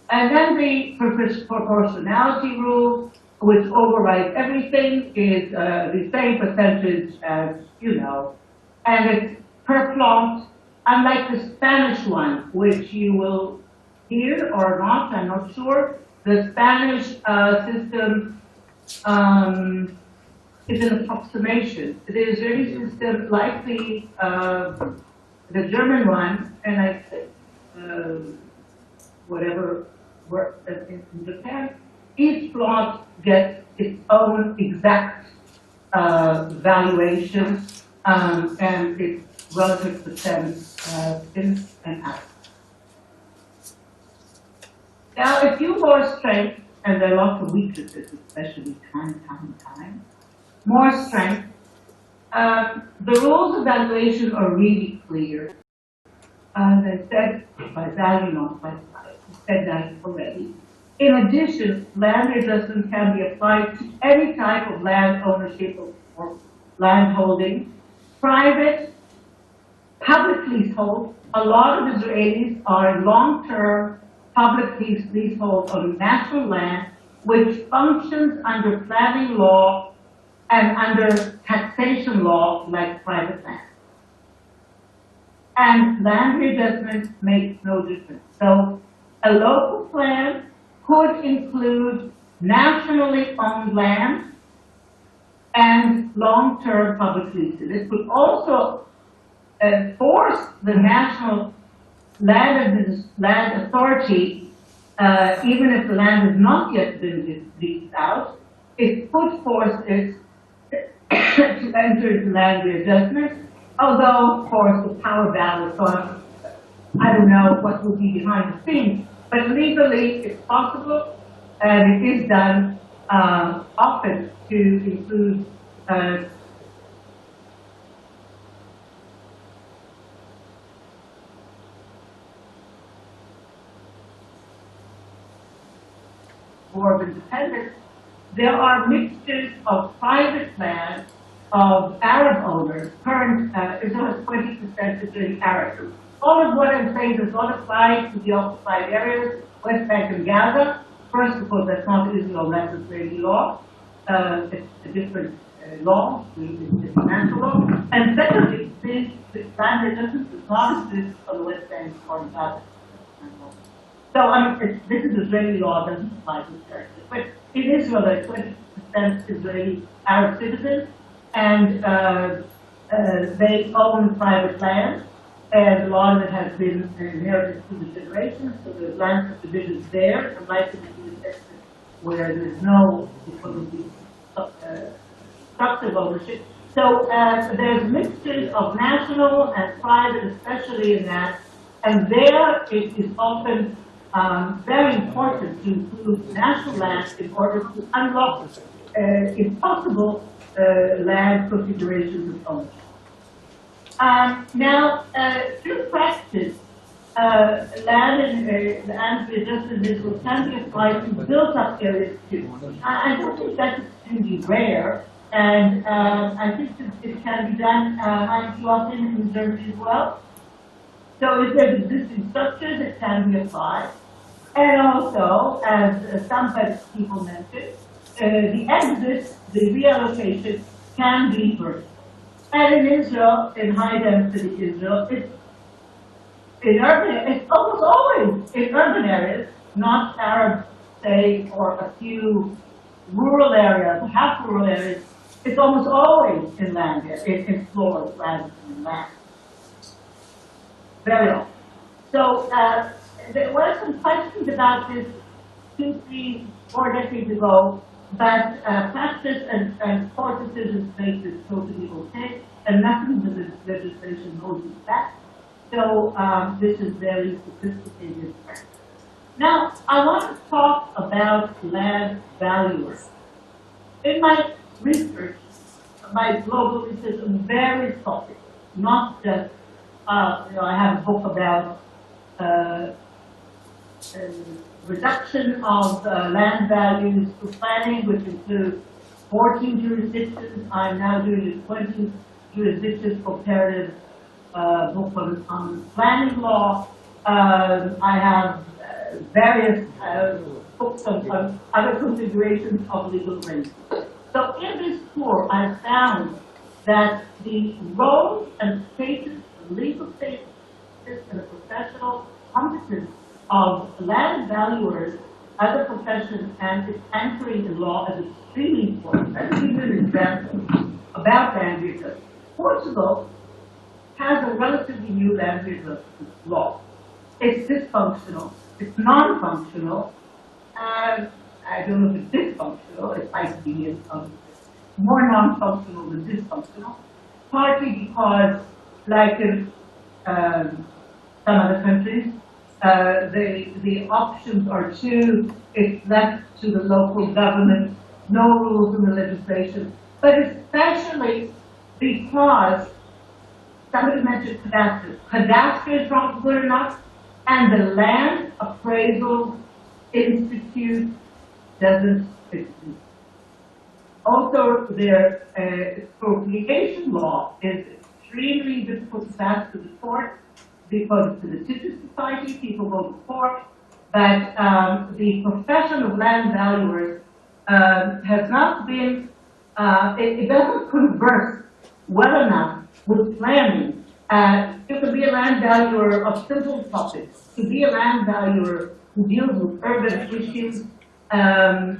And then the proportionality rule, which overrides everything, is the same percentage as, and it's per plot, unlike the Spanish one, which you will hear or not, I'm not sure. The Spanish system is an approximation. The Israeli system, like the German one, and I think whatever works in Japan, each plot gets its own exact valuation, and it's relative percent in and out. Now, if you more strength, and there are lots of weaknesses, especially time, more strength, the rules of valuation are really clear. As I said, by value, not by price. I said that already. In addition, land adjustment can be applied to any type of land ownership or land holding, private, public leasehold. A lot of Israelis are in long-term public leasehold on national land, which functions under planning law and under taxation law like private land. And land readjustment makes no difference. So a local plan could include nationally owned land and long-term public leases. It could also force the national land authority, even if the land has not yet been leased out, it could force it to enter into land readjustment, although, of course, the power balance on, I don't know what would be behind the scenes, but legally it's possible, and it is done often to include War of Independence. There are mixtures of private land of Arab owners. Current Israel has 20% is really Arab. All of what I'm saying does not apply to the occupied areas, West Bank and Gaza. First, because that's not Israel, that's Israeli law. It's a different law, it's international law. And secondly, this land readjustment does not exist on the West Bank or in Gaza. So this is Israeli law, doesn't apply to territory. But in Israel, there are 20% Israeli Arab citizens, and they own private land, and a lot of it has been inherited through the generations, so there's land subdivisions there, and likely to be a section where there's no constructive ownership. So there's mixtures of national and private, especially in that, and there it is often very important to include national land in order to unlock impossible land configurations of ownership. Now, through practice, land readjustment Israel can be applied to built-up areas too. I don't think that's extremely rare, and I think it can be done too often in Germany as well. So if there's existing structures, it can be applied. And also, as some people mentioned, the exit, the reallocation can be reversed. And in Israel, in high-density Israel, it's almost always in urban areas, not Arab, say, or a few rural areas, half rural areas. It's almost always in land, in floors rather than in land. Very often. So there were some questions about this 2, 3, 4 decades ago, but practice and court decisions make this totally okay, and nothing in the legislation holds it back. So this is very sophisticated practice. Now, I want to talk about land valuers. In my research, my global research on various topics, not just I have a book about reduction of land values through planning, which includes 14 jurisdictions. I'm now doing a 20 jurisdictions comparative book on planning law. I have various books on other configurations of legal arrangements. So in this tour, I found that the roles and status, the legal status, and the professional competence of land valuers as a profession and its anchoring in law is extremely important. Let me give you an example about land readjustment. Portugal has a relatively new land readjustment law. It's dysfunctional. It's non-functional. I don't know if it's dysfunctional. It might be more non-functional than dysfunctional. Partly because, like in some other countries, the options are it's left to the local government, no rules in the legislation, but especially because somebody mentioned cadastre. Cadastre is not good enough, and the Land Appraisal Institute doesn't exist. Also, their expropriation law is extremely difficult to pass to the court because it's a litigious society, people go to court, but the profession of land valuers has not been, it doesn't converse well enough with planning. You can be a land valuer of simple topics. To be a land valuer who deals with urban issues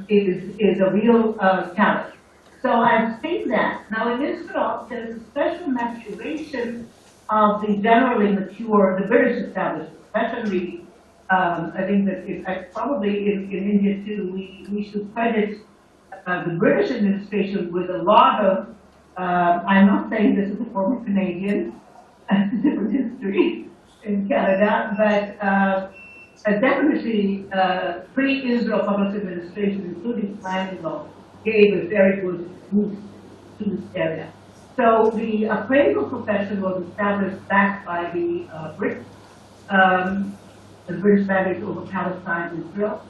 is a real challenge. So I've seen that. Now in Israel, there's a special maturation of the generally mature, the British establishment, especially, I think that probably in India too, we should credit the British administration with a lot of, I'm not saying this is a former Canadian, it's a different history in Canada, but definitely pre-Israel public administration, including planning law, gave a very good boost to this area. So the appraisal profession was established back by the Brits, the British mandate over Palestine and Israel.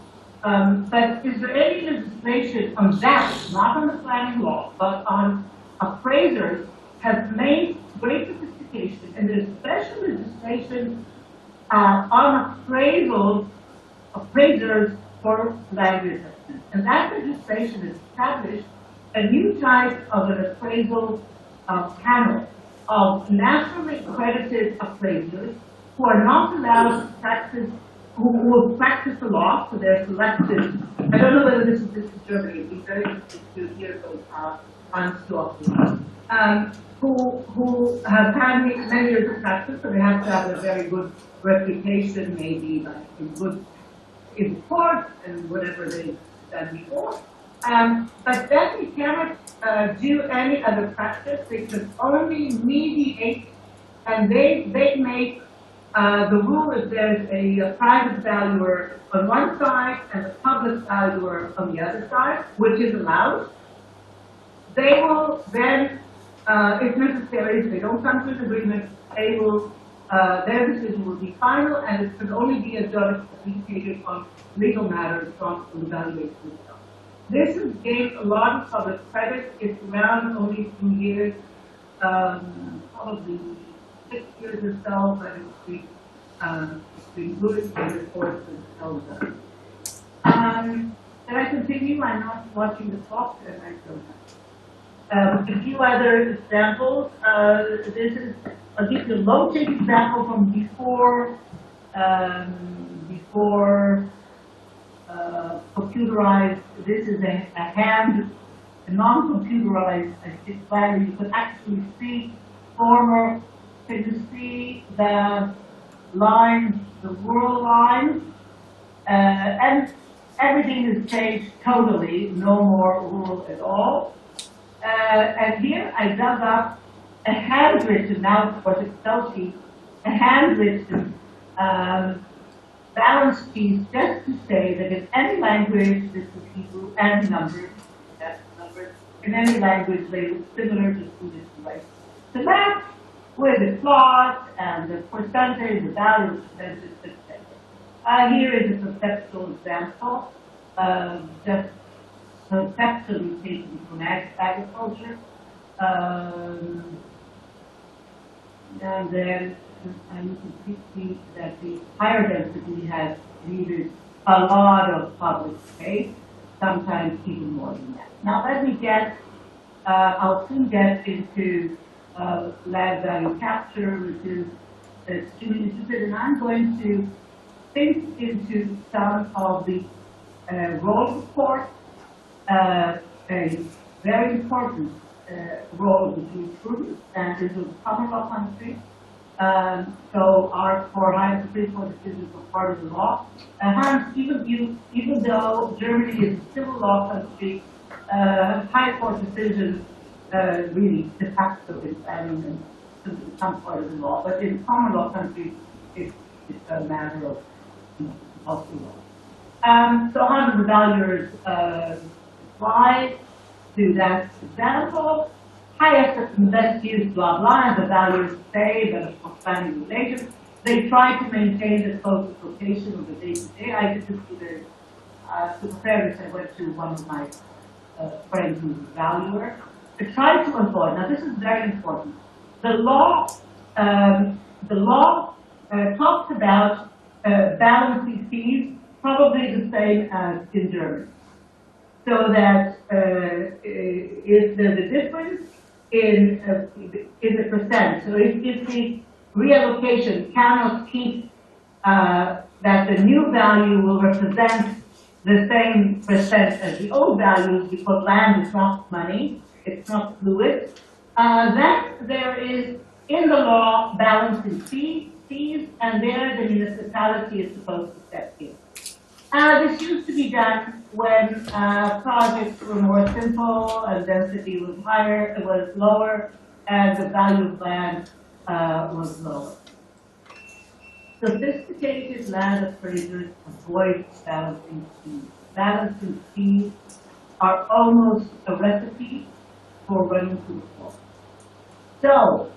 But Israeli legislation on that, not on the planning law, but on appraisers, has made great sophistication, and there's special legislation on appraisers for land reassessment. And that legislation has established a new type of an appraisal panel of nationally accredited appraisers who are not allowed to practice, who will practice the law, so they're selected. I don't know whether this is just in Germany, it'd be very interesting to hear those answers. Who have had many years of practice, so they have to have a very good reputation, maybe like in court and whatever they've done before. But then we cannot do any other practice. They can only mediate, and they make the rule is there's a private valuer on one side and a public valuer on the other side, which is allowed. They will then, if necessary, if they don't come to an agreement, they will, their decision will be final, and it can only be adjudged adjudicated on legal matters from the valuation itself. This has gained a lot of public credit. It's around only 2 years, probably 6 years or so, but it's been good for the courts themselves. Can I continue? I'm not watching the clock, and I don't have. A few other examples. This is, I'll give you a low-tech example from before computerized. This is a non-computerized value. You can actually see former. Can you see the lines, the world lines, and everything is changed totally. No more rule at all. And here I dug up a handwritten, now of course Excel sheet, a handwritten balance piece just to say that in any language, this is Hebrew and numbers, that's numbers, in any language they look similar to English device. The map with the plot and the percentage, the value of the percentage, etc. Here is a conceptual example, just conceptually taken from agriculture. And then you can see that the higher density has needed a lot of public space, sometimes even more than that. Now let me get, I'll soon get into land value capture, which is extremely interested, and I'm going to think into some of the role of courts, a very important role of the jurisprudence, and this is a common law country. So our four high Supreme Court decisions are part of the law. Hence, even though Germany is a civil law country, high court decisions really de facto is adding some part of the law. But in common law countries, it's a matter of law. So how do the valuers apply to that example? Highest and best use, blah, blah, and the valuers say that of planning relations. They try to maintain the closest location of the day-to-day. I did this to prepare this. I went to one of my friends who's a valuer. To try to avoid, now this is very important. The law talks about balancing fees, probably the same as in Germany. So that if there's a difference in the percent, so if the reallocation cannot keep that the new value will represent the same percent as the old values because land is not money, it's not fluid. Then there is, in the law, balancing fees, and there the municipality is supposed to step in. This used to be done when projects were more simple and density was higher, it was lower, and the value of land was lower. Sophisticated land appraisers avoid balancing fees. Balancing fees are almost a recipe for running to the floor. So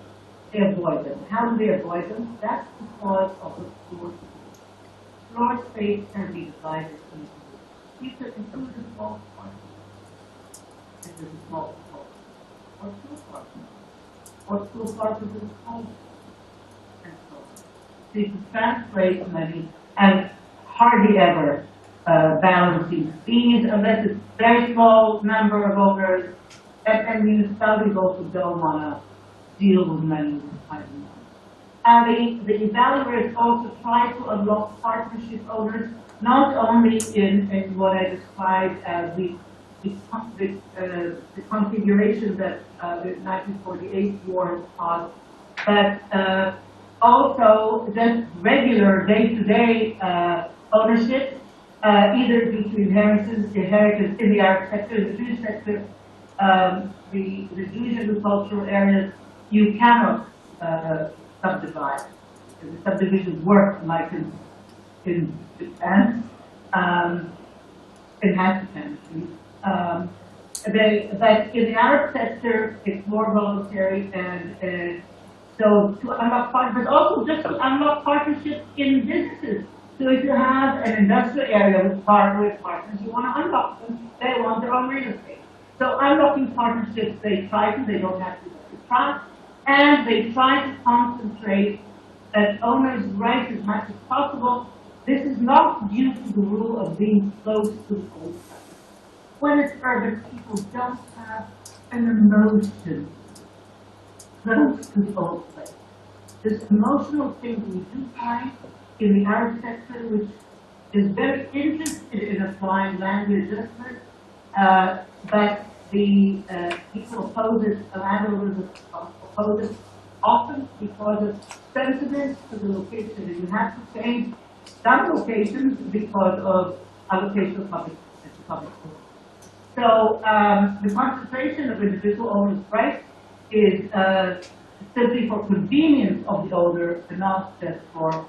they avoid them. How do they avoid them? That's because of the floor space. Floor space can be divided into these are included small parts. This is a small part, or two parts, or two parts of the small, and so on. So you can translate money and hardly ever balancing fees unless it's a very small number of owners, and municipalities also don't want to deal with money with high demand. The evaluators also try to unlock partnership owners, not only in what I described as the configuration that the 1948 war has caused, but also just regular day-to-day ownership, either due to inheritance in the Arab sector, in the Jewish sector, the Jewish agricultural areas, you cannot subdivide. The subdivisions work like in Japan, in Pakistan, but in the Arab sector, it's more voluntary, and so to unlock partnerships, but also just to unlock partnerships in businesses. So if you have an industrial area with partners, you want to unlock them, they want their own real estate. So unlocking partnerships, they don't have to try, and they try to concentrate that owners' rights as much as possible. This is not due to the rule of being close to the old place. When it's urban, people don't have an emotion close to the old place. This emotional thing we do find in the Arab sector, which is very interested in applying land readjustment, but the people oppose it, the landowners oppose it often because of sentiments to the location. And you have to change some locations because of allocation of public. So the concentration of individual owners' rights is simply for convenience of the owner, and not just for,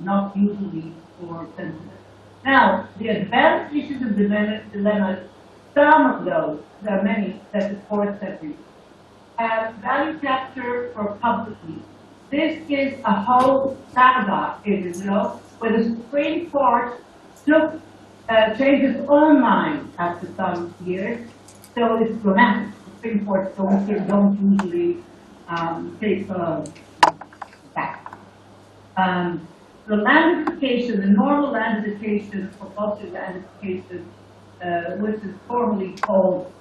not usually for sentiment. Now, the advanced issues and dilemmas, some of those, there are many that the courts have reached. Value capture for public use. This is a whole saga in Israel, where the Supreme Court changed its own mind after some years. So it's dramatic. The Supreme Court don't usually take back. The landification, the normal landification, compulsory landification, which is formally called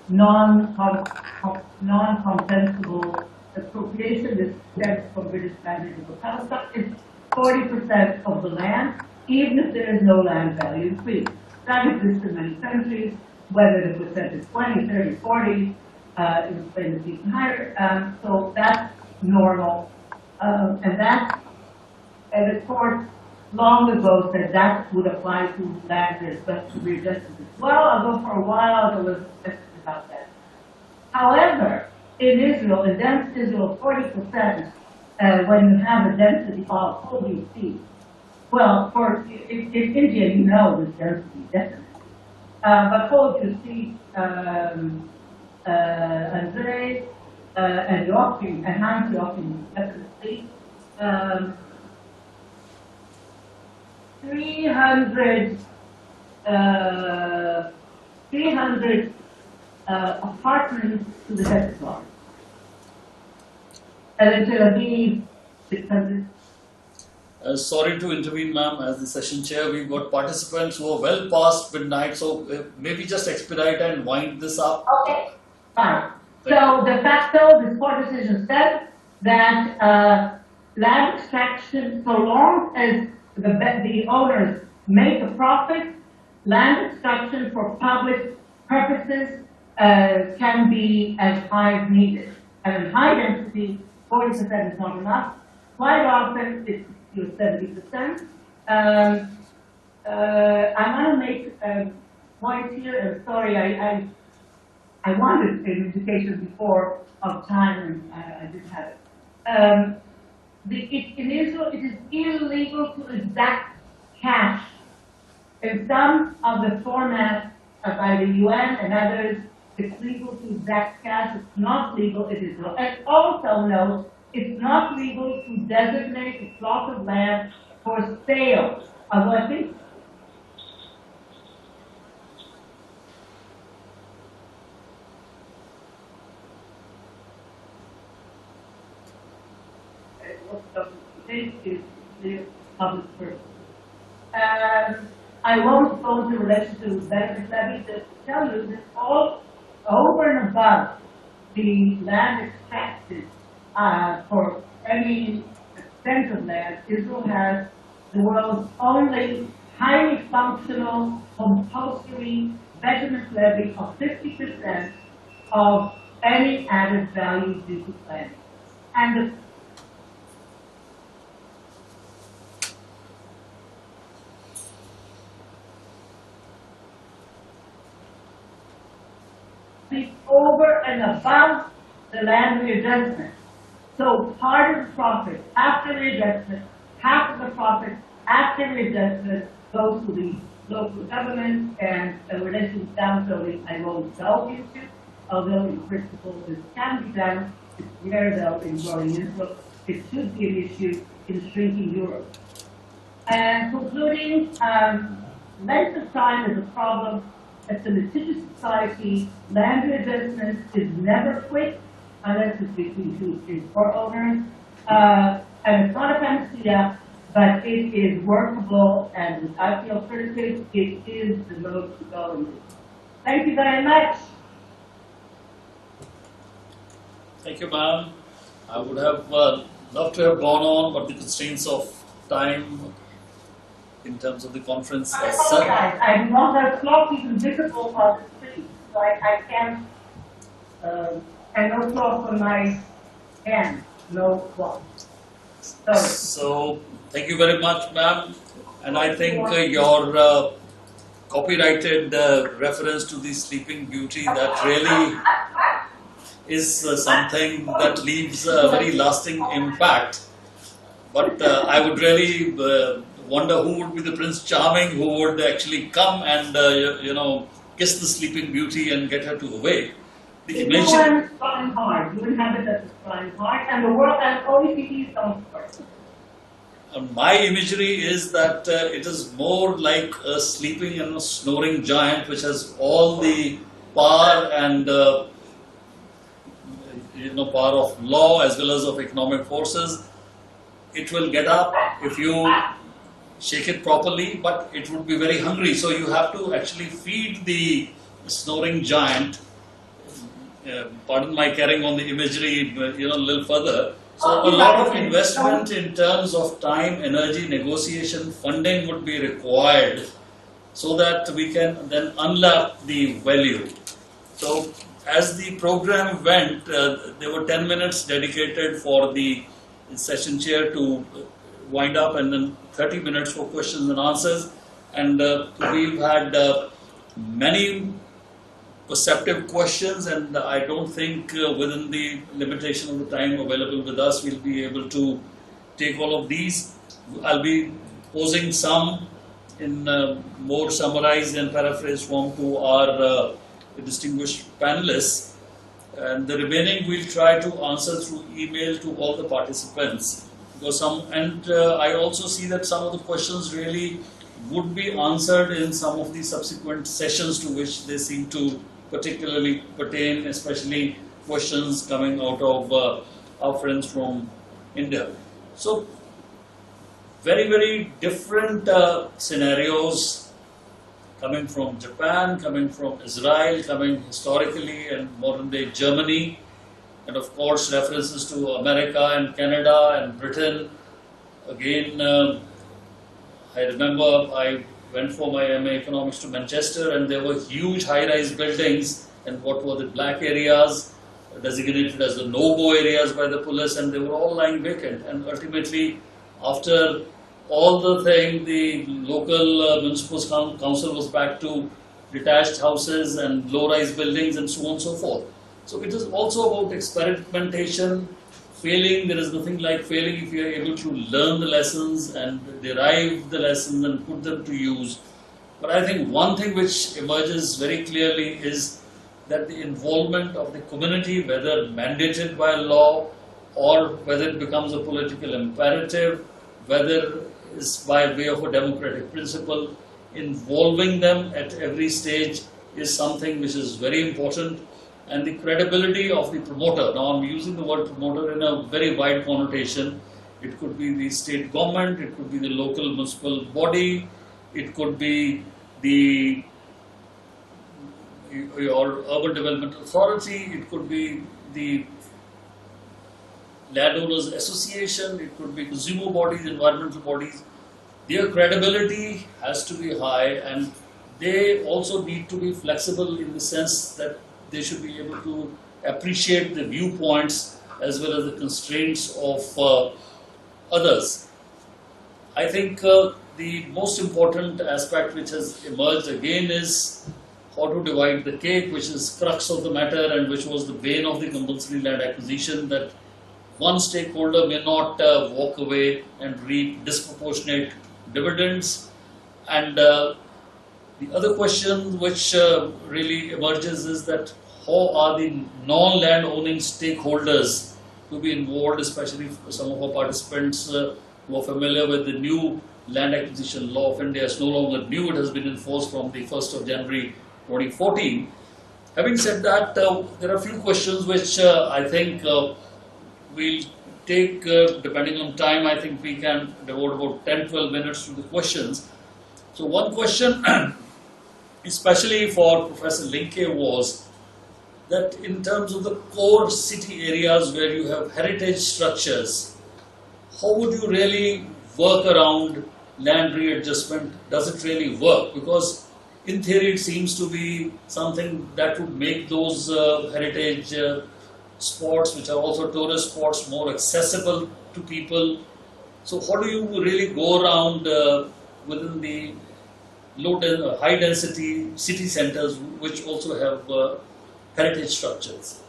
non-compensable appropriation, this stems from British Standard of Palestine, is 40% of the land, even if there is no land value increase. That exists in many countries, whether the percentage is 20, 30, 40, in Spain it's even higher, so that's normal, and the court long ago said that would apply to land readjustment as well, although for a while there was discussion about that. However, in Israel, in dense Israel, 40%, when you have a density of, holy you see, well, in India, you know the density, definitely. But hold you see, Andre, and Joachim, and Hans Joachim, definitely, 300 apartments to the second floor. And in Tel Aviv, 600. Sorry to intervene, ma'am, as the session chair. We've got participants who are well past midnight, so maybe just expedite and wind this up. Okay, fine. So de facto, this court decision said that land extraction, so long as the owners make a profit, land extraction for public purposes can be as high as needed. And in high density, 40% is not enough. Quite often, it's 70%. I want to make a point here, and sorry, I wanted an indication before of time, and I didn't have it. In Israel, it is illegal to exact cash. In some of the formats by the UN and others, it's legal to exact cash. It's not legal in Israel. And also note, it's not legal to designate a plot of land for sale. Although I think is the public purpose. I won't go into relation to benefit levy to tell you that all over and above the land extracted for any extent of land, Israel has the world's only highly functional compulsory measurement levy of 50% of any added value due to planning. And over and above the land readjustment. So part of the profit after readjustment, half of the profit after readjustment goes to the local government, and a relation to downzoning I won't delve into, although in principle this can be done. It's rare though in growing Israel. It should be an issue in shrinking Europe. And concluding, length of time is a problem. It's a litigious society. Land readjustment is never quick unless it's between two or owners. And it's not a panacea, but it is workable, and I feel alternative, it is the road to go in. Thank you very much. Thank you, ma'am. I would have loved to have gone on, but the constraints of time in terms of the conference I as such. apologize. I do not have clock even visible on the screen, so I can't, and no clock on my hand, no clock. So, thank you very much, ma'am. And I think your copyrighted reference to the Sleeping Beauty, that really is something that leaves a very lasting impact. But I would really wonder who would be the Prince Charming who would actually come and kiss the Sleeping Beauty and get her to awake. The It's one trying hard. You inhabit that is trying hard, and the world and OECD is don't work. My imagery is that it is more like a sleeping and a snoring giant which has all the power and power of law as well as of economic forces. It will get up if you shake it properly, but it would be very hungry. So you have to actually feed the snoring giant. Pardon my carrying on the imagery, a little further. So a lot of investment in terms of time, energy, negotiation, funding would be required so that we can then unlock the value. So as the program went, there were 10 minutes dedicated for the session chair to wind up, and then 30 minutes for questions and answers. And we've had many perceptive questions, and I don't think within the limitation of the time available with us, we'll be able to take all of these. I'll be posing some in more summarized and paraphrased form to our distinguished panelists, and the remaining we'll try to answer through email to all the participants. Because I also see that some of the questions really would be answered in some of the subsequent sessions to which they seem to particularly pertain, especially questions coming out of our friends from India. So, very, very different scenarios coming from Japan, coming from Israel, coming historically and modern day Germany, and of course references to America and Canada and Britain. Again, I remember I went for my MA Economics to Manchester, and there were huge high-rise buildings, and what were the black areas designated as the no-go areas by the police, and they were all lying vacant. And ultimately, after all the thing, the local municipal council was back to detached houses and low-rise buildings and so on and so forth. So it is also about experimentation. Failing, there is nothing like failing if you are able to learn the lessons and derive the lessons and put them to use. But I think one thing which emerges very clearly is that the involvement of the community, whether mandated by law or whether it becomes a political imperative, whether it's by way of a democratic principle, involving them at every stage is something which is very important. And the credibility of the promoter, now I'm using the word promoter in a very wide connotation. It could be the state government, it could be the local municipal body, it could be your urban development authority, it could be the landowners association, it could be consumer bodies, environmental bodies. Their credibility has to be high, and they also need to be flexible in the sense that they should be able to appreciate the viewpoints as well as the constraints of others. I think the most important aspect which has emerged again is how to divide the cake, which is crux of the matter and which was the bane of the compulsory land acquisition, that one stakeholder may not walk away and reap disproportionate dividends. And the other question which really emerges is that how are the non-land owning stakeholders to be involved, especially for some of our participants who are familiar with the new land acquisition law of India. It's no longer new, it has been enforced from the 1st of January 2014. Having said that, there are a few questions which I think we'll take, depending on time, I think we can devote about 10-12 minutes to the questions. So one question, especially for Professor Linke, was that in terms of the core city areas where you have heritage structures, how would you really work around land readjustment? Does it really work? Because in theory it seems to be something that would make those heritage spots, which are also tourist spots, more accessible to people. So how do you really go around within the high density city centers which also have heritage structures?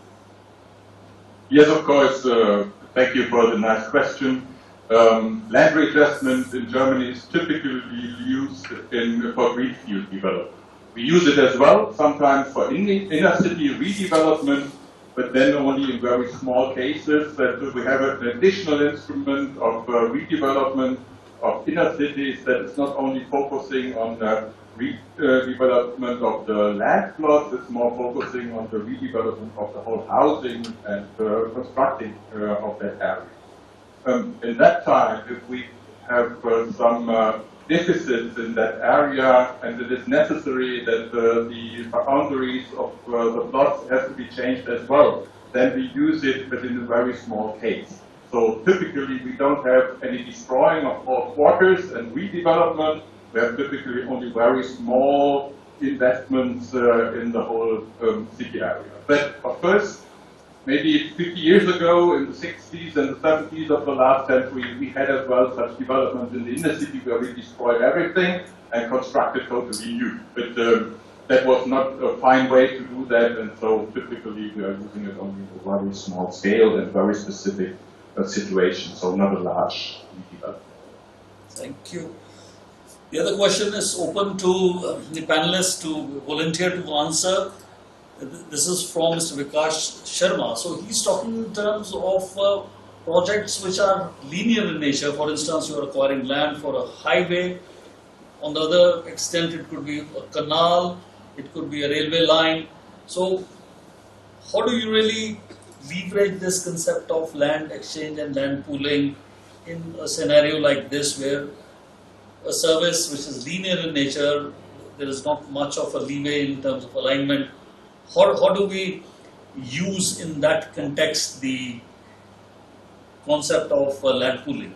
Yes, of course. Thank you for the nice question. Land readjustment in Germany is typically used for greenfield development. We use it as well, sometimes for inner city redevelopment, but then only in very small cases. That we have an additional instrument of redevelopment of inner cities that is not only focusing on the redevelopment of the land plots, it's more focusing on the redevelopment of the whole housing and constructing of that area. In that time, if we have some deficits in that area and it is necessary that the boundaries of the plots have to be changed as well, then we use it, but in a very small case. So typically we don't have any destroying of whole quarters and redevelopment. We have typically only very small investments in the whole city area. But of course, maybe 50 years ago, in the 60s and the 70s of the last century, we had as well such development in the inner city where we destroyed everything and constructed totally new. But that was not a fine way to do that, and so typically we are using it only in a very small scale and very specific situation, so not a large redevelopment. Thank you. The other question is open to the panelists to volunteer to answer. This is from Mr. Vikas Sharma. So he's talking in terms of projects which are linear in nature. For instance, you are acquiring land for a highway. On the other extent, it could be a canal, it could be a railway line. So how do you really leverage this concept of land exchange and land pooling in a scenario like this, where a service which is linear in nature, there is not much of a leeway in terms of alignment? How do we use in that context the concept of land pooling?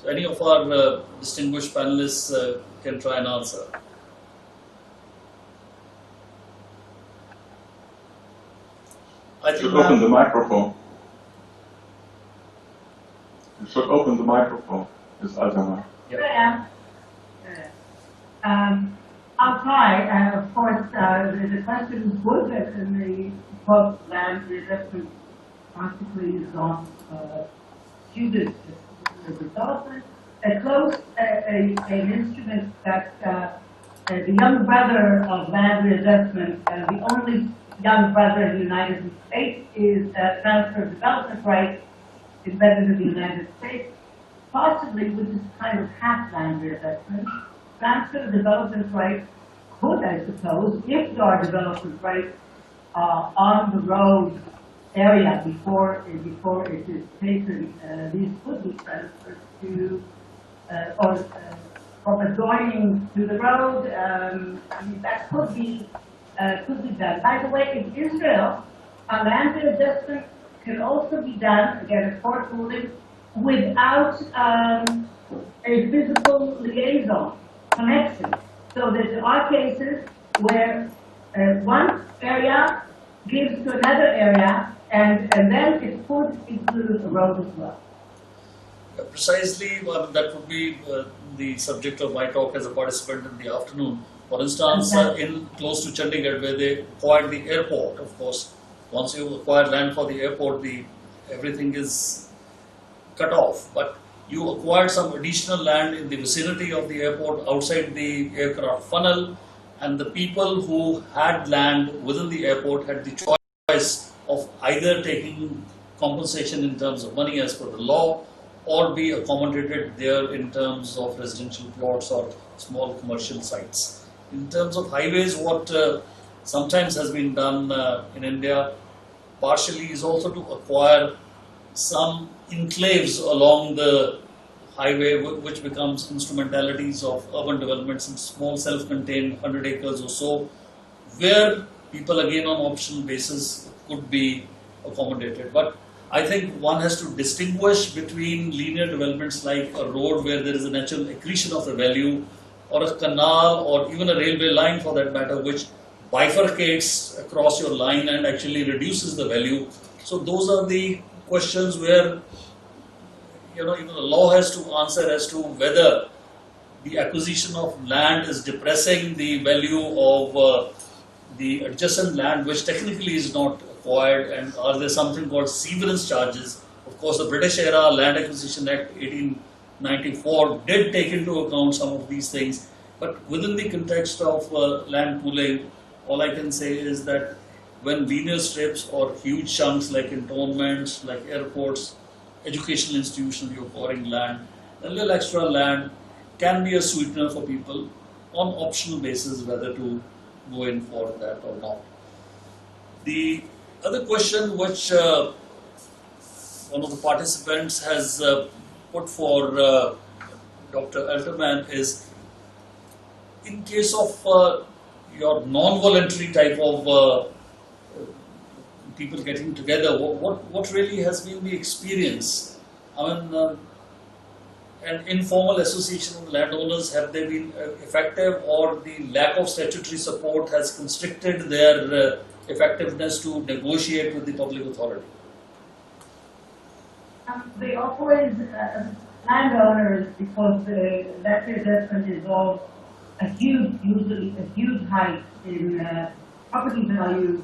any of our distinguished panelists can try and answer. I You think should open the microphone. You should open the microphone, Ms. Azama. Yeah. I'll try. Of course, the question is good that in the book land readjustment practically is not suited to development. An instrument that the young brother of land readjustment, the only young brother in the United States, is transfer of development rights embedded in the United States, possibly, which is kind of half land readjustment. Transfer of development rights could, I suppose, if there are development rights on the road area before it is taken, these could be transferred to or adjoining to the road. I mean, that could be done. By the way, in Israel, a land readjustment can also be done, again, a court ruling, without a physical liaison connection. So there are cases where one area gives to another area, and then it could include the road as well. Precisely, that would be the subject of my talk as a participant in the afternoon. For instance, in close to Chandigarh, where they acquired the airport, of course, once you acquire land for the airport, everything is cut off. But you acquired some additional land in the vicinity of the airport, outside the aircraft funnel, and the people who had land within the airport had the choice of either taking compensation in terms of money as per the law, or be accommodated there in terms of residential plots or small commercial sites. In terms of highways, what sometimes has been done in India partially is also to acquire some enclaves along the highway, which becomes instrumentalities of urban developments in small self-contained 100 acres or so, where people again on optional basis could be accommodated. But I think one has to distinguish between linear developments like a road where there is a natural accretion of the value, or a canal, or even a railway line for that matter, which bifurcates across your line and actually reduces the value. So those are the questions where even the law has to answer as to whether the acquisition of land is depressing the value of the adjacent land, which technically is not acquired, and are there something called severance charges. Of course, the British era Land Acquisition Act 1894 did take into account some of these things, but within the context of land pooling, all I can say is that when linear strips or huge chunks like cantonments, like airports, educational institutions, you're acquiring land, a little extra land can be a sweetener for people on optional basis whether to go in for that or not. The other question which one of the participants has put for Dr. Alterman is, in case of your non-voluntary type of people getting together, what really has been the experience? I mean, an informal association of landowners, have they been effective, or the lack of statutory support has constricted their effectiveness to negotiate with the public authority? They always, landowners, because the land readjustment involves usually a huge hike in property value,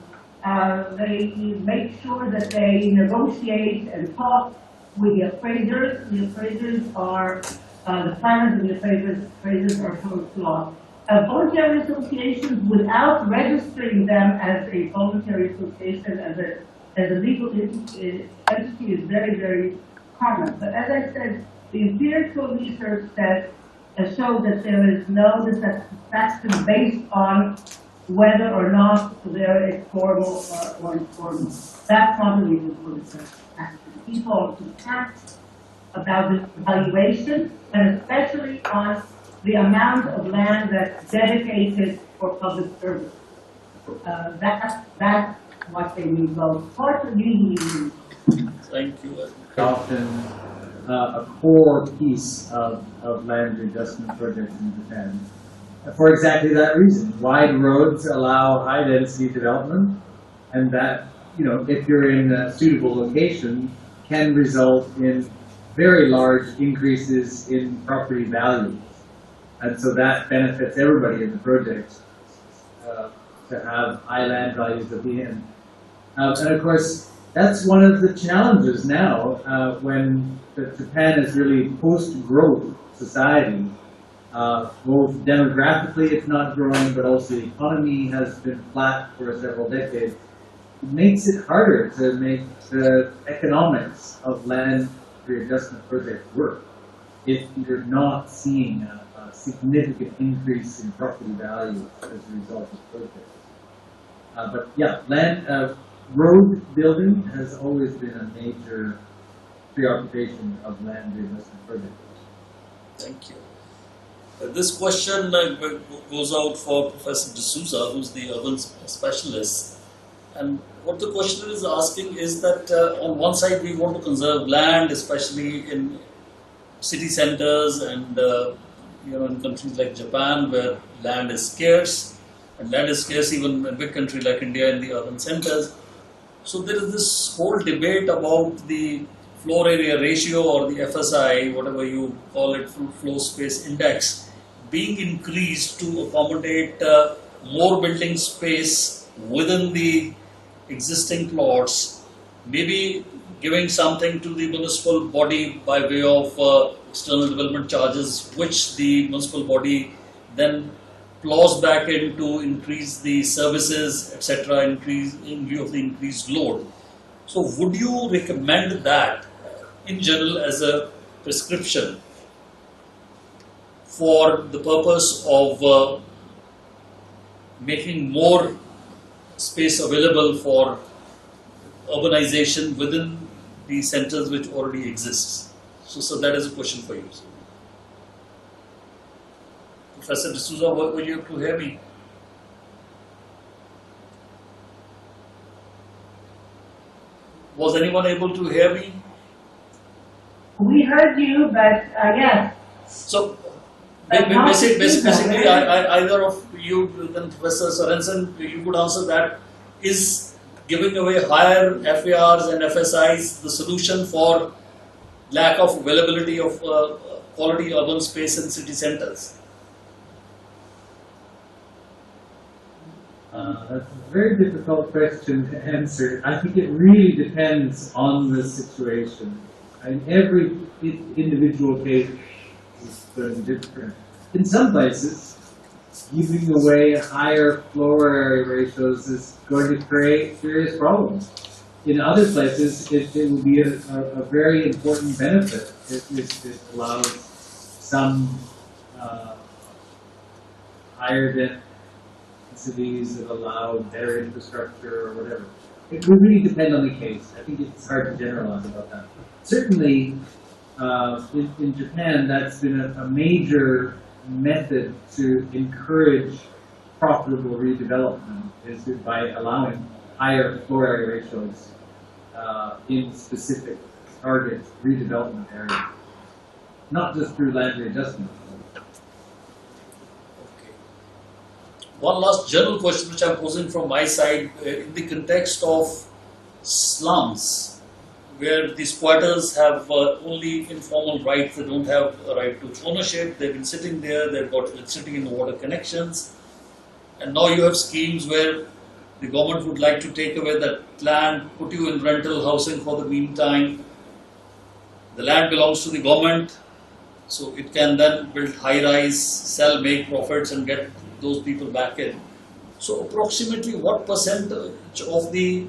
they make sure that they negotiate and talk with the appraisers. The appraisers are, the planners and the appraisers are told to law. Voluntary associations, without registering them as a voluntary association, as a legal entity, is very, very common. But as I said, the empirical research showed that there is no dissatisfaction based on whether or not there is formal or informal. That's not the reason for the satisfaction. People to tax about the valuation, and especially on the amount of land that's dedicated for public service. That's what they need most. Courts usually need. Thank you. Often a core piece of land readjustment projects in Japan. For exactly that reason. Wide roads allow high density development, and that, you know, if you're in a suitable location, can result in very large increases in property values. And so that benefits everybody in the project to have high land values at the end. And of course, that's one of the challenges now when Japan is really post-growth society. Both demographically it's not growing, but also the economy has been flat for several decades. It makes it harder to make the economics of land readjustment projects work if you're not seeing a significant increase in property value as a result of projects. But yeah, road building has always been a major preoccupation of land readjustment projects. Thank you. This question goes out for Professor D'Souza, who's the urban specialist. And what the questioner is asking is that on one side we want to conserve land, especially in city centers and in countries like Japan where land is scarce, and land is scarce even in a big country like India in the urban centers. So there is this whole debate about the floor area ratio or the FSI, whatever you call it, floor space index, being increased to accommodate more building space within the existing plots, maybe giving something to the municipal body by way of external development charges, which the municipal body then plows back in to increase the services, etc., increase in view of the increased load. So would you recommend that in general as a prescription for the purpose of making more space available for urbanization within the centers which already exist? So that is a question for you. Professor D'Souza, were you able to hear me? Was anyone able to hear me? We heard you, but yes. So But not basically, right? either of you, then Professor Sorensen, you could answer that. Is giving away higher FARs and FSIs the solution for lack of availability of quality urban space in city centers? That's a very difficult question to answer. I think it really depends on the situation. And every individual case is going to be different. In some places, giving away higher floor area ratios is going to create serious problems. In other places, it will be a very important benefit. It allows some higher densities that allow better infrastructure or whatever. It will really depend on the case. I think it's hard to generalize about that. Certainly, in Japan, that's been a major method to encourage profitable redevelopment, is by allowing higher floor area ratios in specific target redevelopment areas, not just through land readjustment. Okay. One last general question which I'm posing from my side in the context of slums, where the squatters have only informal rights, they don't have a right to ownership, they've been sitting there, they've got electricity and water connections, and now you have schemes where the government would like to take away that land, put you in rental housing for the meantime. The land belongs to the government, so it can then build high-rise, sell, make profits and get those people back in. So approximately what percentage of the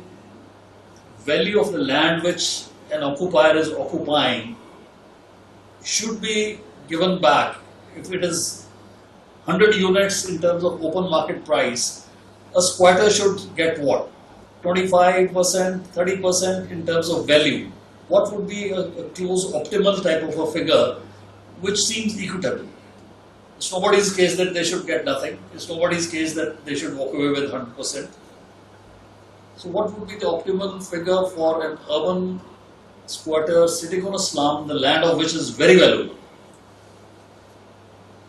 value of the land which an occupier is occupying should be given back? If it is 100 units in terms of open market price, a squatter should get what? 25%, 30% in terms of value. What would be a close optimal type of a figure which seems equitable? It's nobody's case that they should get nothing. It's nobody's case that they should walk away with 100%. So what would be the optimal figure for an urban squatter sitting on a slum, the land of which is very valuable.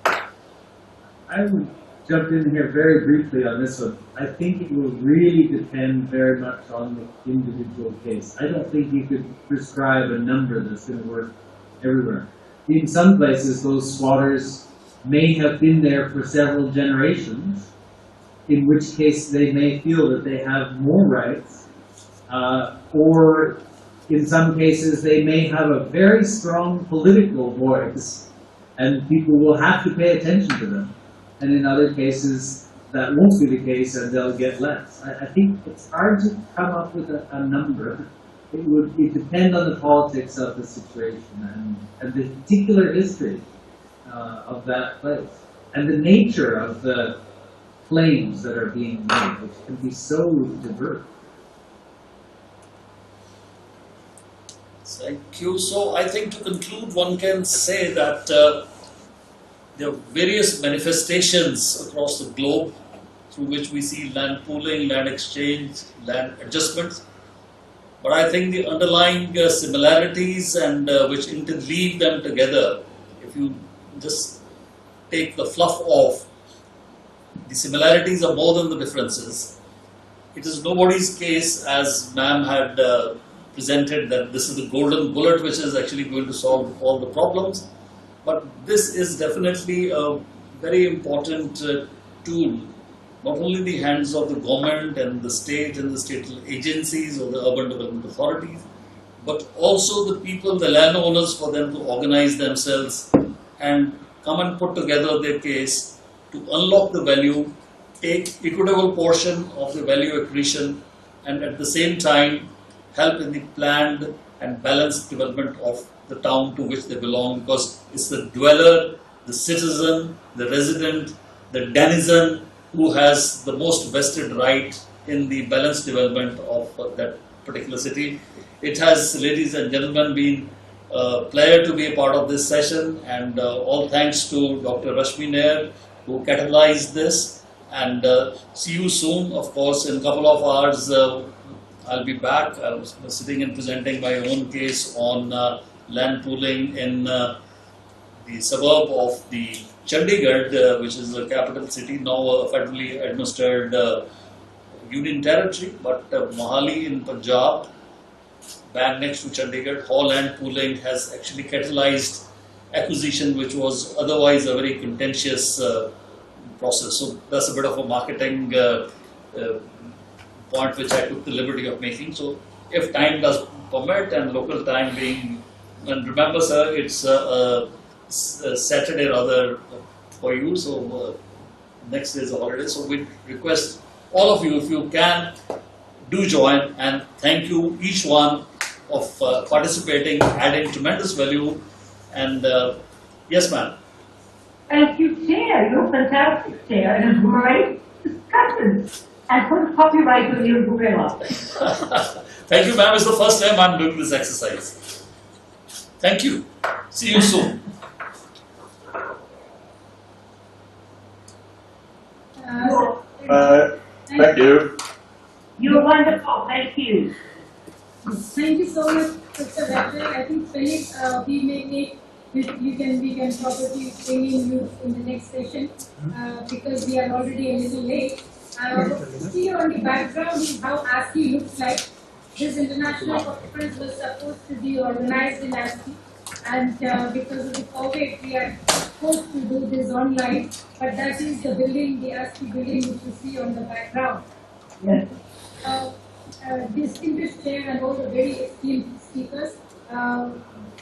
I would jump in here very briefly on this one. I think it will really depend very much on the individual case. I don't think you could prescribe a number that's going to work everywhere. In some places, those squatters may have been there for several generations, in which case they may feel that they have more rights, or in some cases they may have a very strong political voice, and people will have to pay attention to them. And in other cases, that won't be the case, and they'll get less. I think it's hard to come up with a number. It depend on the politics of the situation and the particular history of that place, and the nature of the claims that are being made, which can be so diverse. Thank you. So I think to conclude, one can say that there are various manifestations across the globe through which we see land pooling, land exchange, land adjustments. But I think the underlying similarities and which interleave them together, if you just take the fluff off, the similarities are more than the differences. It is nobody's case, as ma'am had presented, that this is the golden bullet which is actually going to solve all the problems. But this is definitely a very important tool, not only in the hands of the government and the state agencies or the urban development authorities, but also the people, the landowners, for them to organize themselves and come and put together their case to unlock the value, take equitable portion of the value accretion, and at the same time help in the planned and balanced development of the town to which they belong, because it's the dweller, the citizen, the resident, the denizen who has the most vested right in the balanced development of that particular city. It has, ladies and gentlemen, been a pleasure to be a part of this session, and all thanks to Dr. Rashmi Nair who catalyzed this, and see you soon. Of course, in a couple of hours I'll be back. I was sitting and presenting my own case on land pooling in the suburb of the Chandigarh, which is the capital city, now a federally administered union territory, but Mohali in Punjab, bang next to Chandigarh, how land pooling has actually catalyzed acquisition, which was otherwise a very contentious process. So that's a bit of a marketing point which I took the liberty of making. So if time does permit and local time being, and remember sir, it's Saturday rather for you, so next day is a holiday. So we request all of you, if you can, do join, and thank you each one of participating, adding tremendous value. And yes ma'am. Thank you, Chair. You're fantastic, Chair, and a great discussion. And put copyright on your gorilla. Thank you, ma'am. It's the first time I'm doing this exercise. Thank you. See you soon. Thank you. You're wonderful. Thank you. Thank you so much, Mr. Rector. I think Philip, we may take, we can probably bring in you in the next session because we are already a little late. See on the background is how ASCII looks like. This international conference was supposed to be organized in ASCII, and because of the COVID, we are supposed to do this online. But that is the building, the ASCII building, which you see on the background. Yes. Distinguished chair and all the very esteemed speakers,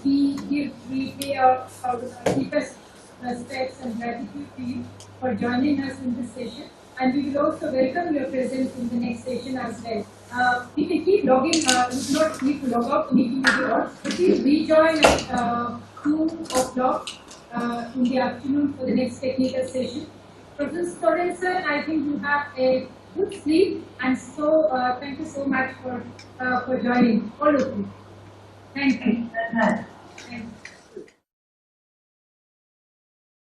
we pay our deepest respects and gratitude to you for joining us in this session. And we will also welcome your presence in the next session as well. You can keep logging, you do not need to log out, the meeting will be on. But please rejoin at 2 o'clock in the afternoon for the next technical session. Professor Sorensen, I think you have a good sleep, and so thank you so much for joining, all of you. Thank you. Thank you. Thank you.